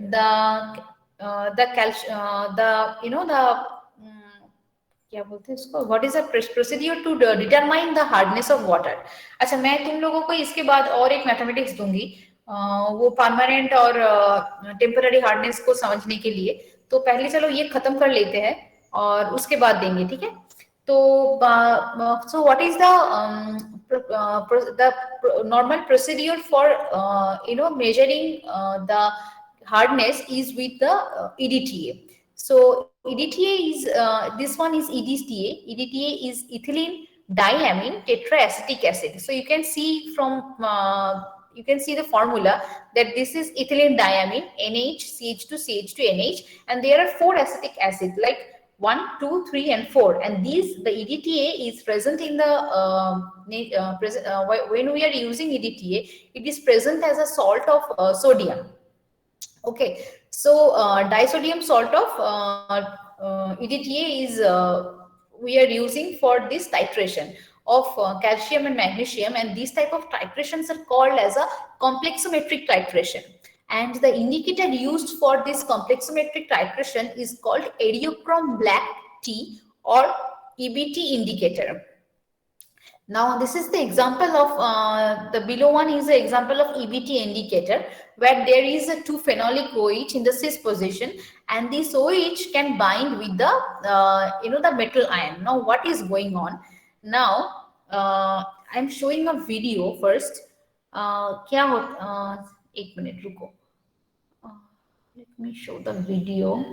what is the procedure to determine the hardness of water? अच्छा, मैं तुम लोगों को इसके बाद और एक mathematics दूंगी वो परमानेंट और टेम्पररी हार्डनेस को समझने के लिए. तो पहले चलो ये खत्म कर लेते हैं और उसके बाद देंगे, ठीक है? तो so what is the normal procedure for measuring the hardness is with the EDTA. So EDTA is this one is EDTA. EDTA is ethylene diamine tetraacetic acid. So you can see from the formula that this is ethylene diamine, NH, CH2, CH2, NH, and there are 4 acetic acids like 1, 2, 3, and 4, and the EDTA is present in the when we are using EDTA, it is present as a salt of sodium. Okay, so disodium salt of EDTA is we are using for this titration of calcium and magnesium, and these type of titrations are called as a complexometric titration. And the indicator used for this complexometric titration is called Ediochrome black T or EBT indicator. Now this is the example of the below one is the example of EBT indicator, where there is a 2-phenolic OH in the cis position, and this OH can bind with the the metal ion. Now what is going on? Now I'm showing a video first. क्या होता एक minute रुको, let me show the video.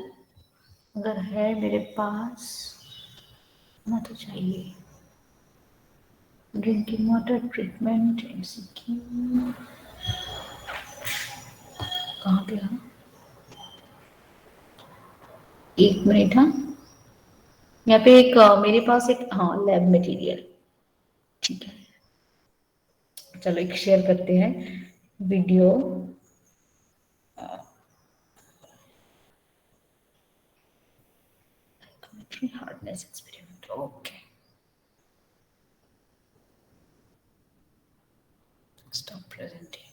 अगर है मेरे पास ना तो चाहिए. Drinking water treatment MCQ कहाँ गया? एक मिनट. हाँ, यहाँ पे एक मेरे पास एक लैब मटेरियल, ठीक है. चलो एक शेयर करते हैं video. Hardness experiment. Okay. Stop presenting.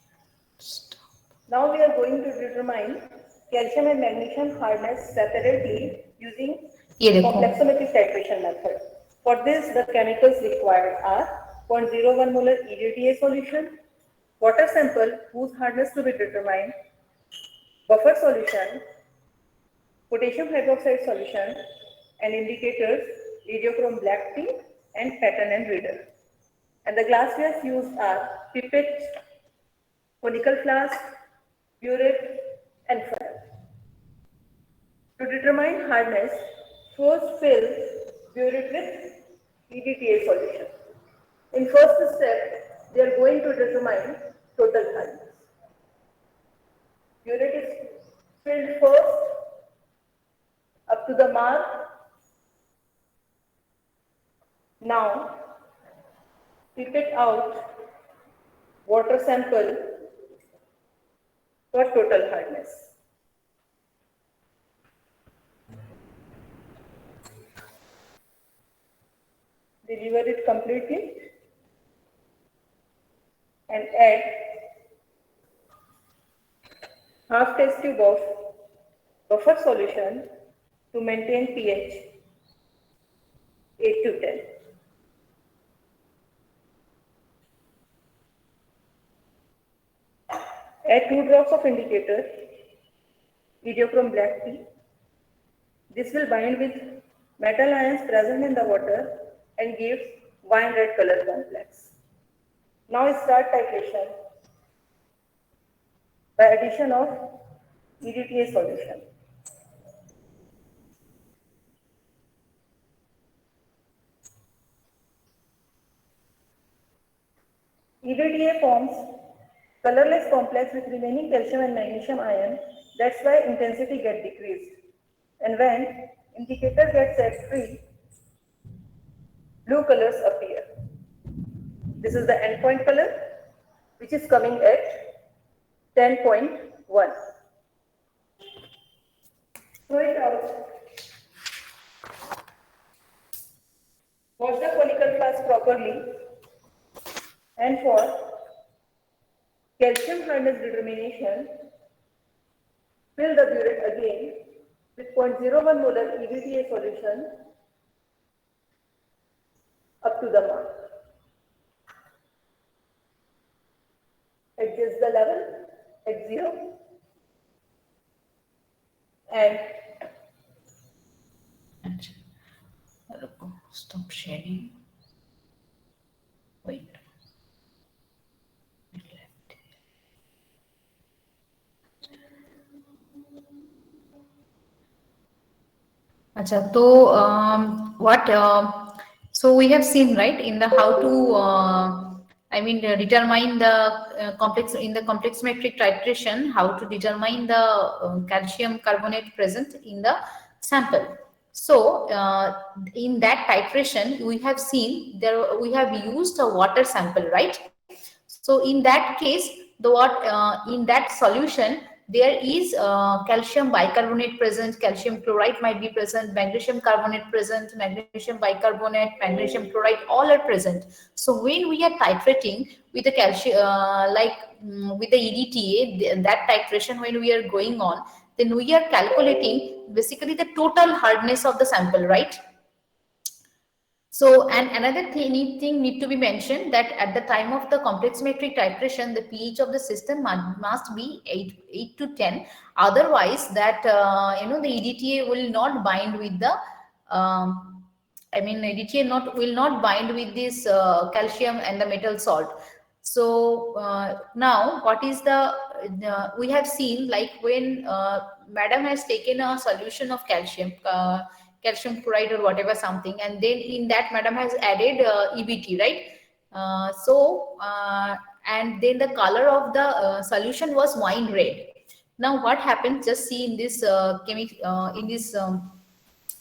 Stop. Now we are going to determine calcium and magnesium hardness separately using ये देखो complexometric titration method. For this, the chemicals required are 0.01 molar EDTA solution, water sample whose hardness to be determined, buffer solution, potassium hydroxide solution, and indicators, radiochrome black tea, and pattern and reader. And the glasswares used are pipette, conical flask, burette, and funnel. To determine hardness, first fill burette with EDTA solution. In first step, they are going to determine total hardness. Burette is filled first up to the mark. Now, pipette out water sample for total hardness. Deliver it completely and add half test tube of buffer solution to maintain pH 8 to 10. Add 2 drops of indicator, radiochrome black tea. This will bind with metal ions present in the water and gives wine red color complex. Now start titration by addition of EDTA solution. EDTA forms colorless complex with remaining calcium and magnesium ion. That's why intensity gets decreased. And when indicator gets set free, blue colors appear. This is the endpoint color, which is coming at 10.1. Throw it out. Wash the conical flask properly. And for calcium hardness determination, fill the burette again with 0.01 molar EDTA solution up to the mark. Adjust the level at 0 and stop sharing. Wait. Acha, so what? So we have seen, right, in the how to determine the complex in the complexometric titration, how to determine the calcium carbonate present in the sample. So in that titration, we have seen there we have used a water sample, right? So in that case, the in that solution there is calcium bicarbonate present, calcium chloride might be present, magnesium carbonate present, magnesium bicarbonate, magnesium chloride, all are present. So when we are titrating with the calcium, with the EDTA, that titration when we are going on, then we are calculating basically the total hardness of the sample, right? So, and another thing need to be mentioned that at the time of the complexometric titration, the pH of the system must be 8 to 10. Otherwise, that the EDTA will not bind with the EDTA will not bind with this calcium and the metal salt. So now, what is the we have seen, like when madam has taken a solution of calcium. Calcium chloride or whatever something, and then in that madam has added EBT, right? And then the color of the solution was wine red. Now what happens, just see in this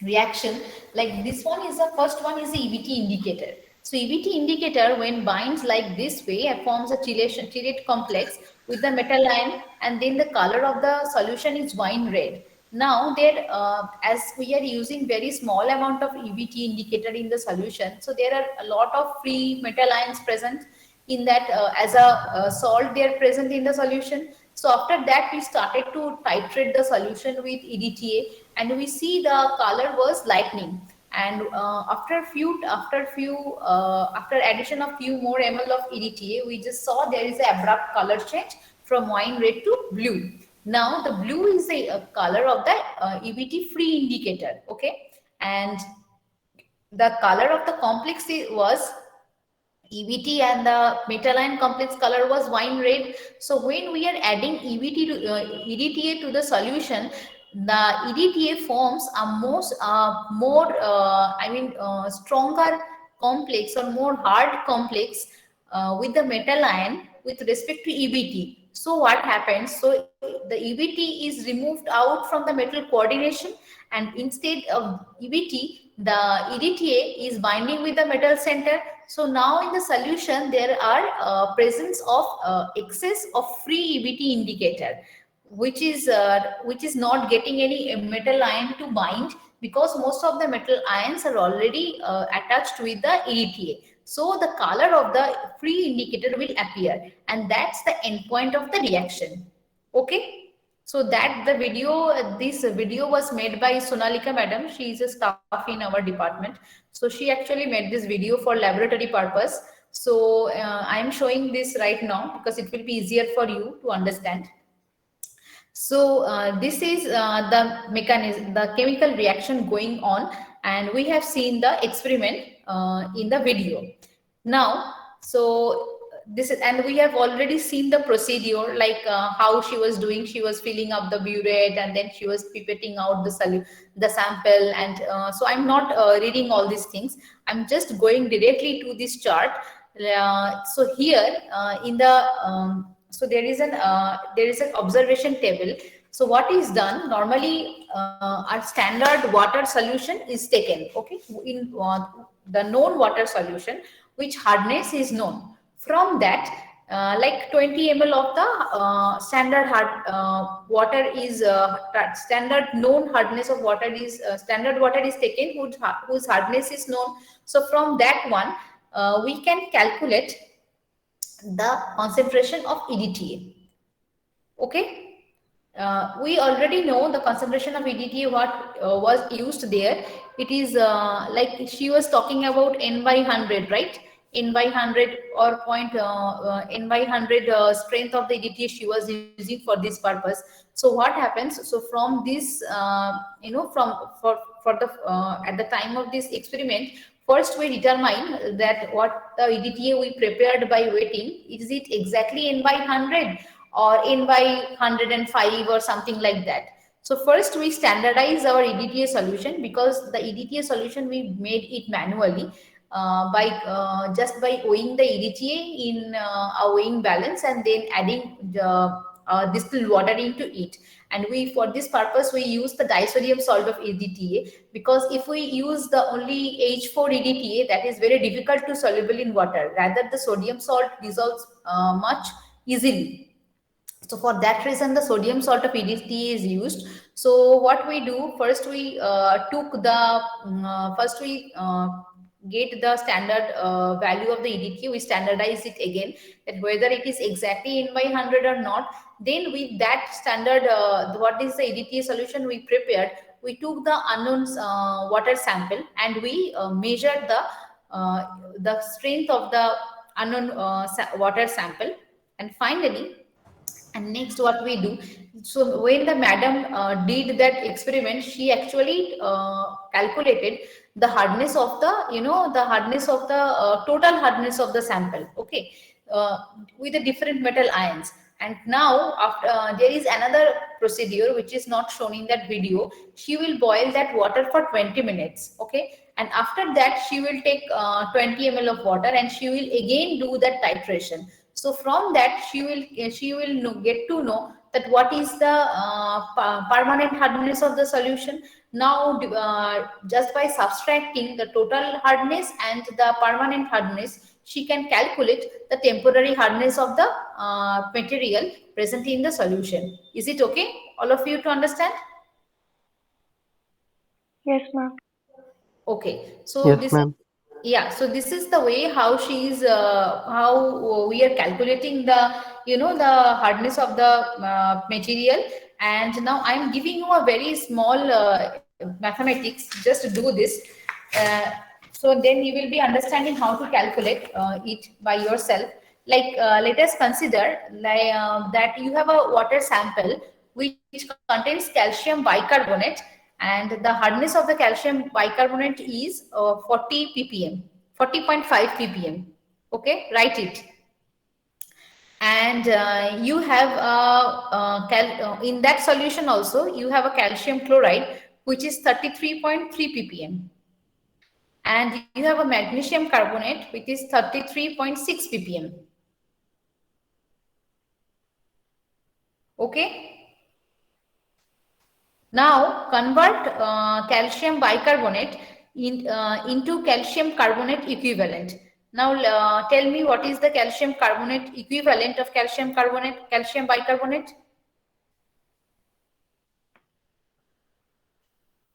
reaction, like this one is the first one is the EBT indicator. So EBT indicator when binds like this way, it forms a chelate complex with the metal ion, and then the color of the solution is wine red. Now there, as we are using very small amount of EBT indicator in the solution, so there are a lot of free metal ions present in that as a salt they are present in the solution. So after that we started to titrate the solution with EDTA, and we see the color was lightening. And after addition of few more ml of EDTA, we just saw there is an abrupt color change from wine red to blue. Now the blue is the color of the EBT free indicator, okay, and the color of the complex was EBT, and the metalline complex color was wine red. So when we are adding EBT to EDTA to the solution, the EDTA forms a stronger complex or more hard complex with the metal ion with respect to EBT. So what happens? So the EBT is removed out from the metal coordination, and instead of EBT, the EDTA is binding with the metal center. So now in the solution there are presence of excess of free EBT indicator, which is not getting any metal ion to bind, because most of the metal ions are already attached with the EDTA. So the color of the free indicator will appear, and that's the endpoint of the reaction. Okay. So that this video was made by Sonalika madam. She is a staff in our department. So she actually made this video for laboratory purpose. So I'm showing this right now because it will be easier for you to understand. So this is the mechanism, the chemical reaction going on, and we have seen the experiment in the video. Now, so this is, and we have already seen the procedure, like how she was doing. She was filling up the burette, and then she was pipetting out the sample, and so I'm not reading all these things. I'm just going directly to this chart. So here in the so there is an observation table. So what is done normally? Our standard water solution is taken. Okay, in the known water solution, which hardness is known. From that, like 20 ml of the standard water is standard known hardness of water is standard water is taken, whose hardness is known. So from that one, we can calculate the concentration of EDTA. Okay. We already know the concentration of EDTA, what was used there. It is like she was talking about N by 100, right? N by 100 or N by 100 strength of the EDTA she was using for this purpose. So what happens? So from this, at the time of this experiment, first we determine that what the EDTA we prepared by weighting, is it exactly N by 100 or N by 105 or something like that. So first we standardize our EDTA solution, because the EDTA solution we made it manually just by weighing the EDTA in a weighing balance and then adding the distilled water into it. And for this purpose we use the disodium salt of EDTA, because if we use the only H4 EDTA, that is very difficult to soluble in water. Rather the sodium salt dissolves much easily. So for that reason the sodium salt of EDTA is used. So what we do, first we get the standard value of the EDTA, we standardize it again, that whether it is exactly N by 100 or not. Then with that standard, what is the EDTA solution we prepared, we took the unknown water sample and we measured the strength of the unknown water sample. And finally, and next what we do, so when the madam did that experiment, she actually calculated the hardness of the, total hardness of the sample, okay, with the different metal ions. And now after there is another procedure which is not shown in that video. She will boil that water for 20 minutes, okay, and after that she will take 20 ml of water and she will again do that titration. So from that she will get to know that what is the permanent hardness of the solution. Now just by subtracting the total hardness and the permanent hardness, she can calculate the temporary hardness of the material present in the solution. Is it okay, all of you, to understand? Yes, ma'am. Okay, so Yes, this ma'am. yeah, so this is the way how she is how we are calculating the the hardness of the material. And now I'm giving you a very small mathematics just to do this. So then you will be understanding how to calculate it by yourself. Like let us consider that you have a water sample which contains calcium bicarbonate, and the hardness of the calcium bicarbonate is 40 ppm, 40.5 ppm. Okay, write it. And you have in that solution also you have a calcium chloride which is 33.3 ppm, and you have a magnesium carbonate which is 33.6 ppm. Okay. Now convert calcium bicarbonate into calcium carbonate equivalent. Now tell me, what is the calcium carbonate equivalent of calcium bicarbonate?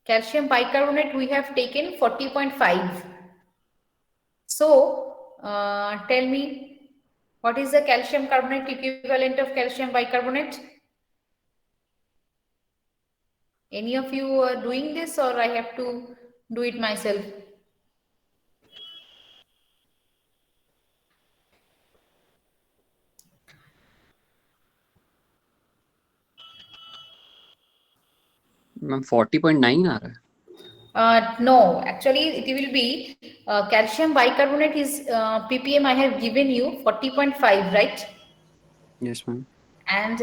Calcium bicarbonate we have taken 40.5. So tell me, what is the calcium carbonate equivalent of calcium bicarbonate? Any of you are doing this, or I have to do it myself? Ma'am 40.9 आ रहा है. No, actually it will be calcium bicarbonate is ppm I have given you 40.5, right? Yes, ma'am. And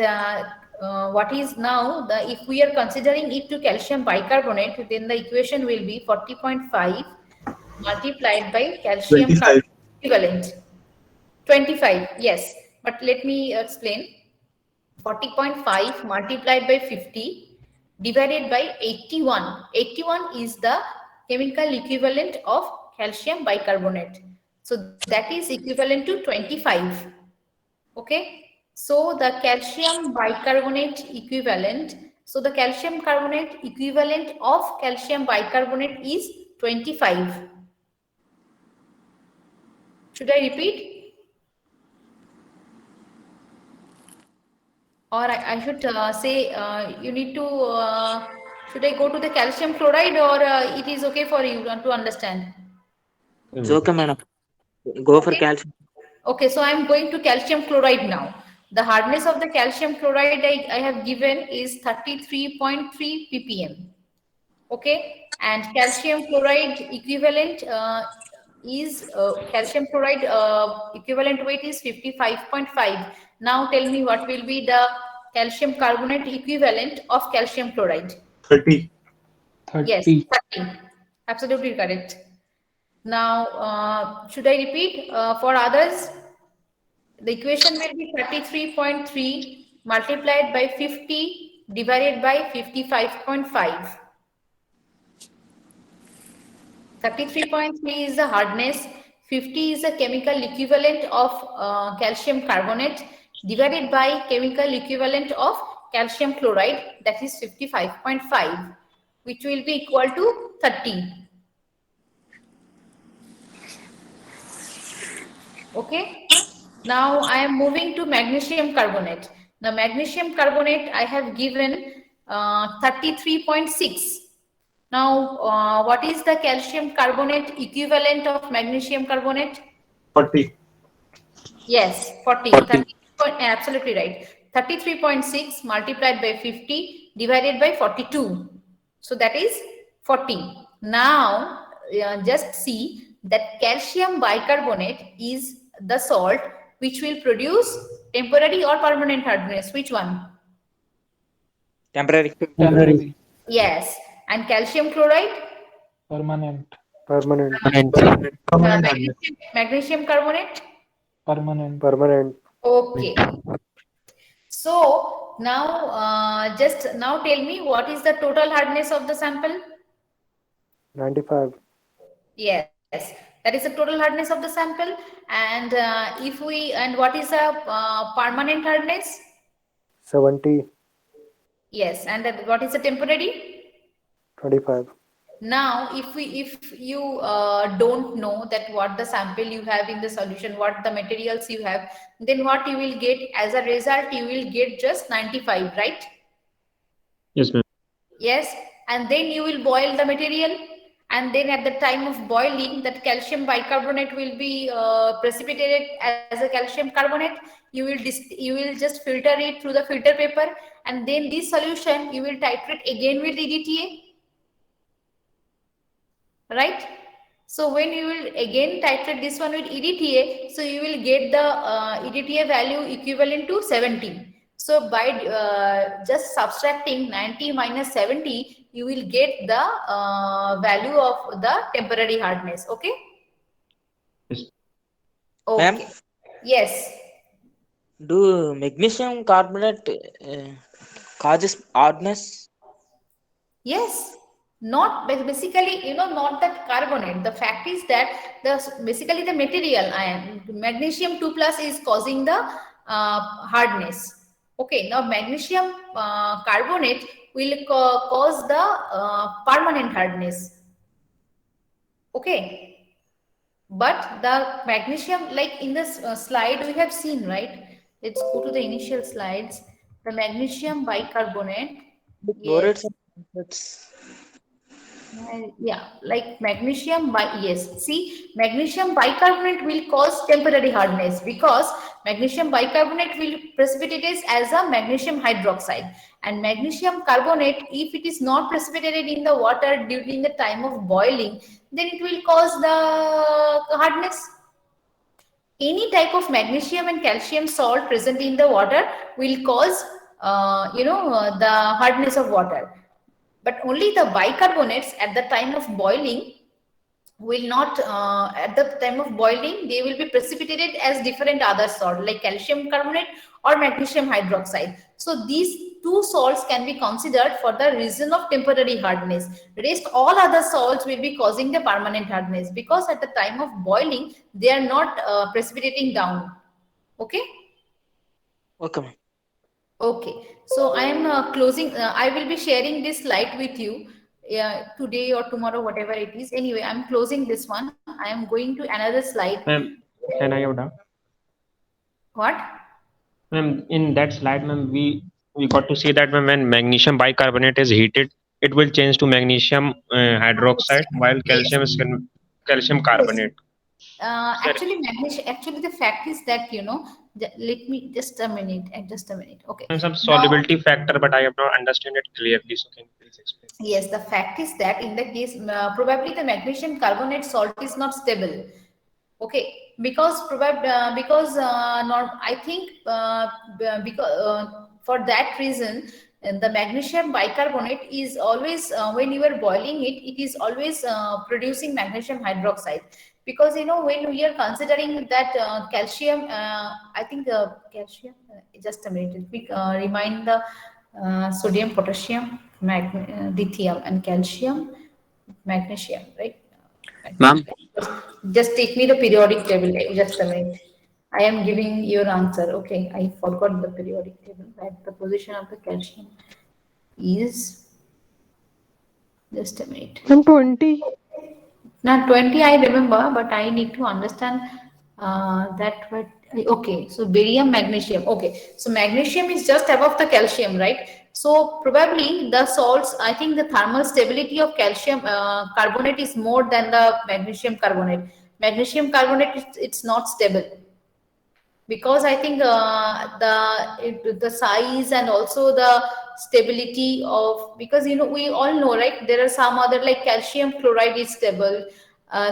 what is now if we are considering it to calcium bicarbonate, then the equation will be 40.5 multiplied by calcium 25. equivalent 25. Yes, but let me explain. 40.5 multiplied by 50 divided by 81. 81 is the chemical equivalent of calcium bicarbonate. So that is equivalent to 25. Okay. So the calcium bicarbonate equivalent, so the calcium carbonate equivalent of calcium bicarbonate is 25. Should I repeat? Or I should say you need to, should I go to the calcium chloride, or it is okay for you to understand? It's okay, madam. Go for calcium. Okay, so I'm going to calcium chloride now. The hardness of the calcium chloride I have given is 33.3 ppm. Okay, and calcium chloride equivalent is calcium chloride equivalent weight is 55.5. Now tell me, what will be the calcium carbonate equivalent of calcium chloride? 30. Yes, 30. Absolutely correct. Now should I repeat for others? The equation will be 33.3 multiplied by 50 divided by 55.5. 33.3 is the hardness, 50 is the chemical equivalent of calcium carbonate divided by chemical equivalent of calcium chloride, that is 55.5, which will be equal to 30. Okay. Now I am moving to magnesium carbonate. The magnesium carbonate I have given 33.6. Now, what is the calcium carbonate equivalent of magnesium carbonate? 40. Yes, 40. 30, absolutely right. 33.6 multiplied by 50 divided by 42. So that is 40. Now, just see that calcium bicarbonate is the salt which will produce temporary or permanent hardness. Which one? Temporary. Temporary. Yes. And calcium chloride? Permanent. Permanent. Magnesium carbonate? Permanent. Okay. So now just now tell me, what is the total hardness of the sample? 95. Yes, that is the total hardness of the sample. And what is the permanent hardness? 70. Yes, and what is the temporary? 25. Now, if you don't know that what the sample you have in the solution, what the materials you have, then what you will get as a result, you will get just 95, right? Yes, ma'am. Yes, and then you will boil the material, and then at the time of boiling, that calcium bicarbonate will be precipitated as a calcium carbonate. You will just filter it through the filter paper, and then this solution you will titrate again with EDTA, right? So when you will again titrate this one with EDTA, so you will get the EDTA value equivalent to 70. So by just subtracting 90 minus 70, you will get the value of the temporary hardness. Okay. Yes. Okay. Ma'am, Yes. do magnesium carbonate causes hardness? Yes. Not basically, not that carbonate. The fact is that basically the material ion, magnesium 2+ is causing the hardness. Okay, now magnesium carbonate will cause the permanent hardness. Okay, but the magnesium, like in this slide we have seen, right? Let's go to the initial slides. The magnesium bicarbonate. Chlorides Yes. and sulfates. Yeah, like magnesium yes, see, magnesium bicarbonate will cause temporary hardness because magnesium bicarbonate will precipitate as a magnesium hydroxide, and magnesium carbonate, if it is not precipitated in the water during the time of boiling, then it will cause the hardness. Any type of magnesium and calcium salt present in the water will cause the hardness of water, but only the bicarbonates at the time of boiling will not at the time of boiling they will be precipitated as different other salt like calcium carbonate or magnesium hydroxide. So these two salts can be considered for the reason of temporary hardness. Rest all other salts will be causing the permanent hardness because at the time of boiling they are not precipitating down. Okay. Okay. Okay, so I am closing. I will be sharing this slide with you today or tomorrow, whatever it is. Anyway, I'm closing this one. I am going to another slide. Ma'am, can I have done? What? Ma'am, in that slide, ma'am, we got to see that, ma'am, when magnesium bicarbonate is heated, it will change to magnesium hydroxide, while calcium is calcium carbonate. Actually, magnesium. Actually, the fact is that let me just a minute. Just a minute. Okay. Some Now, solubility factor, but I have not understood it clearly. So can you please explain? yes, the fact is that in the case, probably the magnesium carbonate salt is not stable. Okay, because not, I think because for that reason, the magnesium bicarbonate is always when you are boiling it, it is always producing magnesium hydroxide. Because when we are considering that calcium, I think calcium. Just a minute, let me remind the sodium, potassium, lithium, and calcium, magnesium, right? Ma'am, Just take me the periodic table. Just a minute. I am giving your answer. Okay, I forgot the periodic table. Right, the position of the calcium is just a minute. 20. Now 20 I remember, but I need to understand that. But okay, so barium, magnesium. Okay, so magnesium is just above the calcium, right? So probably the salts, I think the thermal stability of calcium carbonate is more than the magnesium carbonate. Magnesium carbonate, it's not stable because I think the size and also the stability of, because we all know, right, there are some other, like calcium chloride is stable,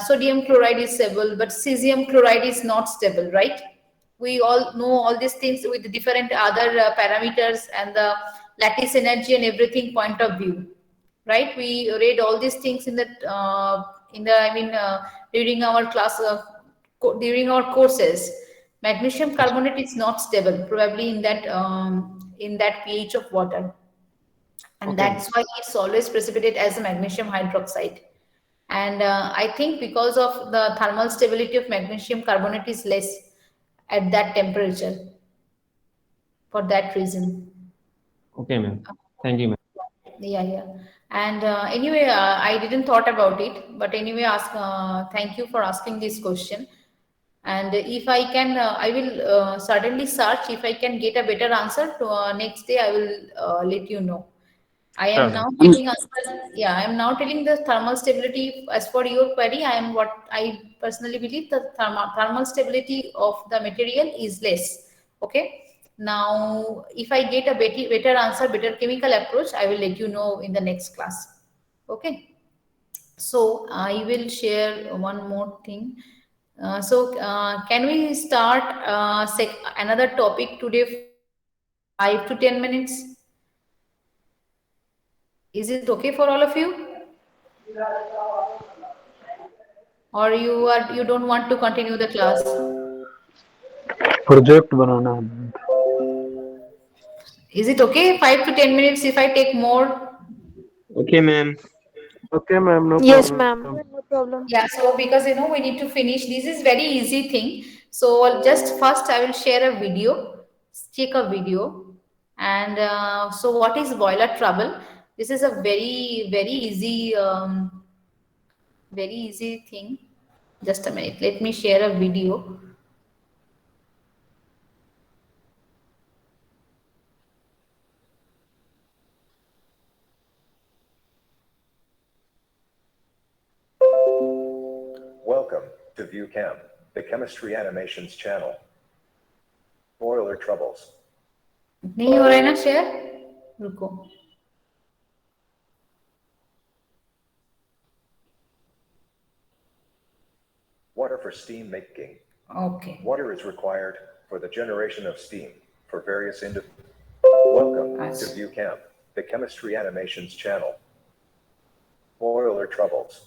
sodium chloride is stable, but cesium chloride is not stable, right? We all know all these things with the different other parameters and the lattice energy and everything point of view, right? We read all these things in the during our class, during our courses. Magnesium carbonate is not stable, probably in that pH of water, and that's why it's always precipitated as a magnesium hydroxide. And I think because of the thermal stability of magnesium carbonate is less at that temperature, for that reason. Okay, ma'am. Thank you, ma'am. Yeah. And anyway, I didn't thought about it, but anyway, thank you for asking this question. And if I can, I will certainly search. If I can get a better answer to next day, I will let you know. I am now giving answer. Yeah, I am now telling the thermal stability as for your query. I am what I personally believe the thermal stability of the material is less. Okay. Now, if I get a better answer, better chemical approach, I will let you know in the next class. Okay. So I will share one more thing. Can we start another topic today? 5 to 10 minutes. Is it okay for all of you? Or you don't want to continue the class? Project बनाना है। Is it okay 5 to 10 minutes if I take more? Okay, ma'am. Okay, ma'am. No Yes, problem. ma'am. No problem. Yeah, so because we need to finish. This is very easy thing. So just first I will share a video. Check a video. And so what is boiler trouble? This is a very easy thing. Just a minute. Let me share a video. Welcome to ViewChem, the chemistry animations channel. Boiler troubles. नहीं हो रहा है ना share? रुको. Water for steam making. Okay. Water is required for the generation of steam for various Welcome to ViewChem, the chemistry animations channel. Boiler troubles.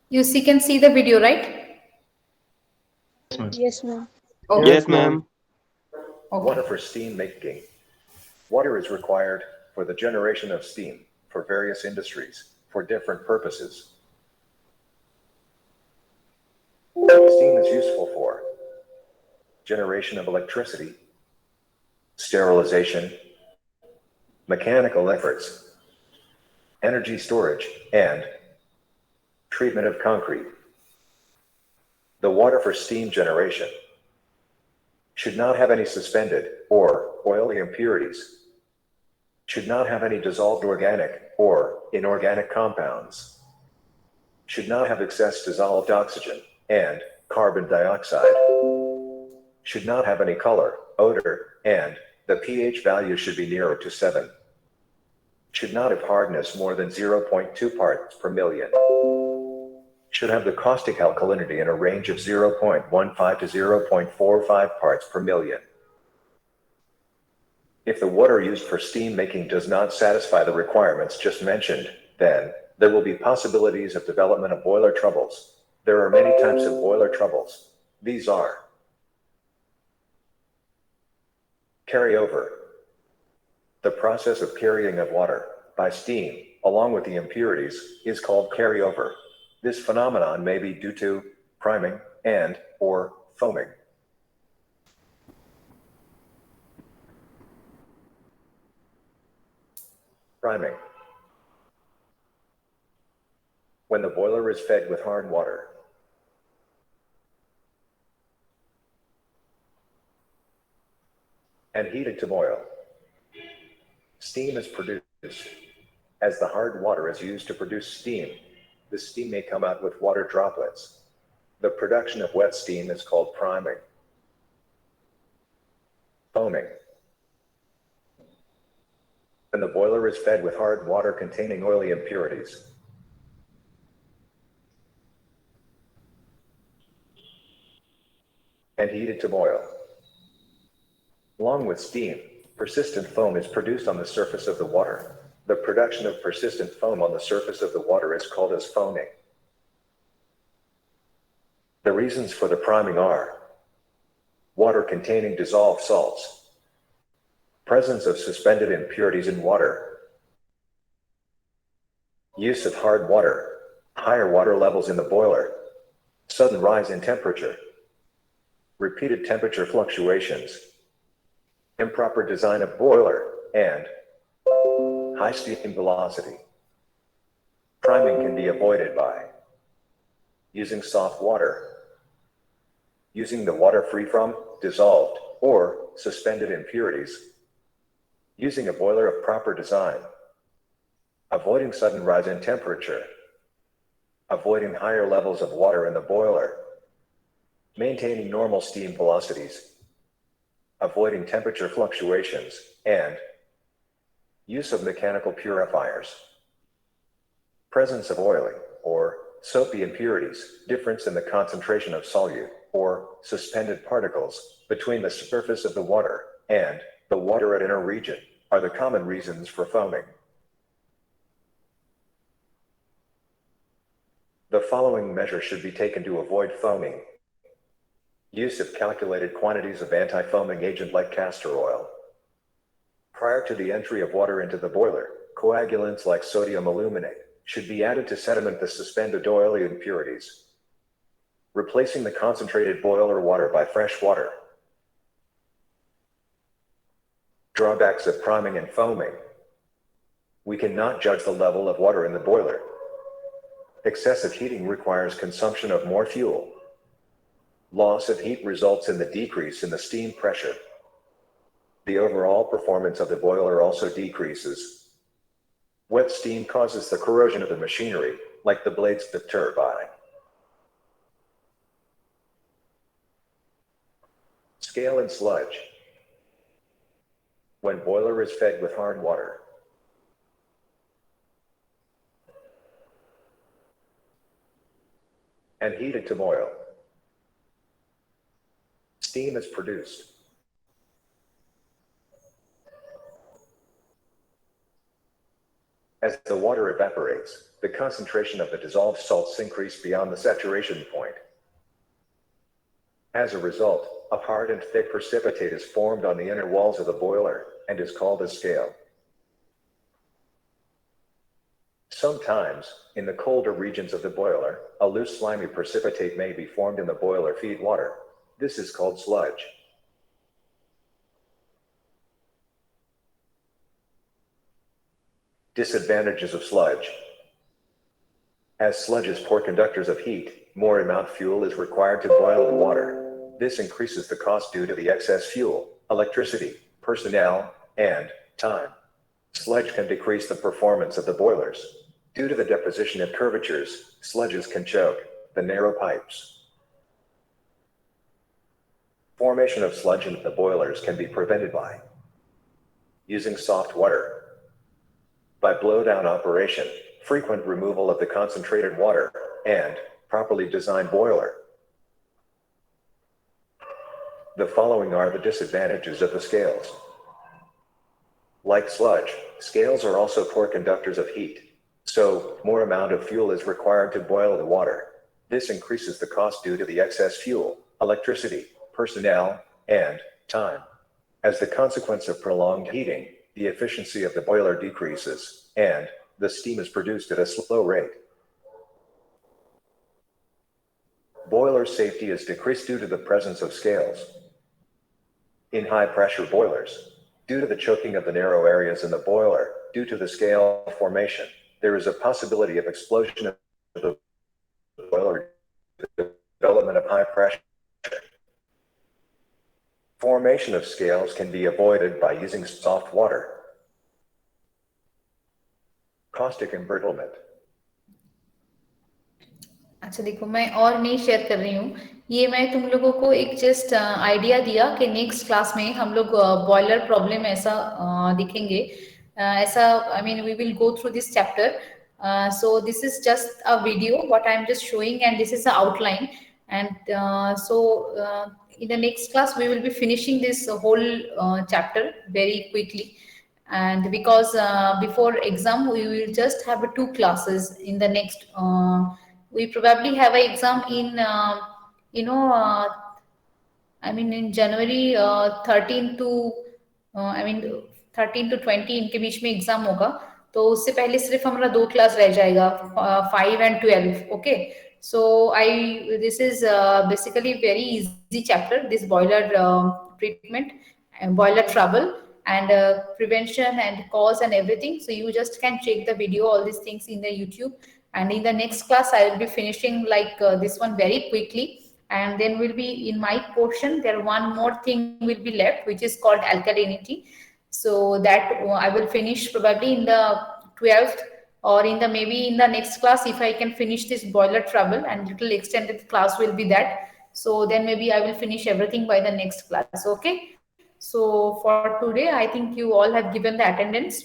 You can see the video, right? Yes, ma'am. Okay. Yes, ma'am. Okay. Water for steam making. Water is required for the generation of steam for various industries for different purposes. Steam is useful for generation of electricity, sterilization, mechanical efforts, energy storage, and treatment of concrete. The water for steam generation should not have any suspended or oily impurities, should not have any dissolved organic or inorganic compounds, should not have excess dissolved oxygen and carbon dioxide, should not have any color, odor, and the pH value should be nearer to 7. Should not have hardness more than 0.2 parts per million. Should have the caustic alkalinity in a range of 0.15 to 0.45 parts per million. If the water used for steam making does not satisfy the requirements just mentioned, then there will be possibilities of development of boiler troubles. There are many types of boiler troubles. These are carryover. The process of carrying of water by steam, along with the impurities, is called carryover. This phenomenon may be due to priming and or foaming. Priming. When the boiler is fed with hard water, and heated to boil, steam is produced. As the hard water is used to produce steam, the steam may come out with water droplets. The production of wet steam is called priming. Foaming. When the boiler is fed with hard water containing oily impurities, and heated to boil. Along with steam, persistent foam is produced on the surface of the water. The production of persistent foam on the surface of the water is called as foaming. The reasons for the priming are water containing dissolved salts, presence of suspended impurities in water, use of hard water, higher water levels in the boiler, sudden rise in temperature, repeated temperature fluctuations, improper design of boiler, and high steam velocity. Priming can be avoided by using soft water, using the water free from dissolved or suspended impurities, using a boiler of proper design, avoiding sudden rise in temperature, avoiding higher levels of water in the boiler, maintaining normal steam velocities, avoiding temperature fluctuations, and use of mechanical purifiers. Presence of oily or soapy impurities, difference in the concentration of solute or suspended particles between the surface of the water and the water at inner region are the common reasons for foaming. The following measures should be taken to avoid foaming. Use of calculated quantities of anti-foaming agent like castor oil. Prior to the entry of water into the boiler, coagulants like sodium aluminate should be added to sediment the suspended oily impurities, replacing the concentrated boiler water by fresh water. Drawbacks of priming and foaming. We cannot judge the level of water in the boiler. Excessive heating requires consumption of more fuel. Loss of heat results in the decrease in the steam pressure. The overall performance of the boiler also decreases. Wet steam causes the corrosion of the machinery, like the blades of the turbine. Scale and sludge. When boiler is fed with hard water, and heated to boil, steam is produced. As the water evaporates, the concentration of the dissolved salts increase beyond the saturation point. As a result, a hard and thick precipitate is formed on the inner walls of the boiler and is called a scale. Sometimes, in the colder regions of the boiler, a loose slimy precipitate may be formed in the boiler feed water. This is called sludge. Disadvantages of sludge. As sludge is poor conductors of heat, more amount fuel is required to boil the water. This increases the cost due to the excess fuel, electricity, personnel, and time. Sludge can decrease the performance of the boilers. Due to the deposition of curvatures, sludges can choke the narrow pipes. Formation of sludge in the boilers can be prevented by using soft water, by blowdown operation, frequent removal of the concentrated water, and properly designed boiler. The following are the disadvantages of the scales. Like sludge, scales are also poor conductors of heat. So, more amount of fuel is required to boil the water. This increases the cost due to the excess fuel, electricity, personnel, and time. As the consequence of prolonged heating, the efficiency of the boiler decreases, and the steam is produced at a slow rate. Boiler safety is decreased due to the presence of scales. In high-pressure boilers, due to the choking of the narrow areas in the boiler, due to the scale formation, there is a possibility of explosion of the boiler, development of high pressure. Formation of scales can be avoided by using soft water. Caustic embrittlement. अच्छा देखो, मैं और नहीं share कर रही हूँ, ये मैं तुम लोगों को एक जस्ट आइडिया दिया कि नेक्स्ट क्लास में हम लोग बॉयलर प्रॉब्लम ऐसा दिखेंगे, ऐसा I mean we will go through this chapter. So this is just a video what I am just showing, and this is the outline, and in the next class we will be finishing this whole chapter very quickly, and because before exam we will just have 2 classes. In the next we probably have an exam in I mean in January 13 to 13 to 20 इनके बीच में exam होगा, तो उससे पहले सिर्फ हमारा 2 class रह जाएगा, 5 and 12. Okay, so this is basically very easy chapter, this boiler treatment and boiler trouble and prevention and cause and everything. So you just can check the video, all these things in the YouTube, and in the next class I will be finishing like this one very quickly, and then will be in my portion there one more thing will be left, which is called alkalinity. So that I will finish probably in the 12th, or in the maybe in the next class, if I can finish this boiler trouble, and little extended class will be that. So then maybe I will finish everything by the next class. Okay. So for today, I think you all have given the attendance.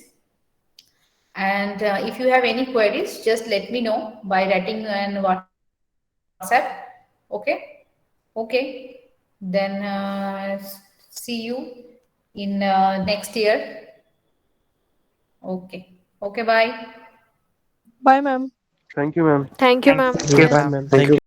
And if you have any queries, just let me know by writing on WhatsApp. Okay. Okay. Then see you in next year. Okay. Okay. Bye. Bye, ma'am. Thank you, ma'am. Thank you, ma'am. Thank you.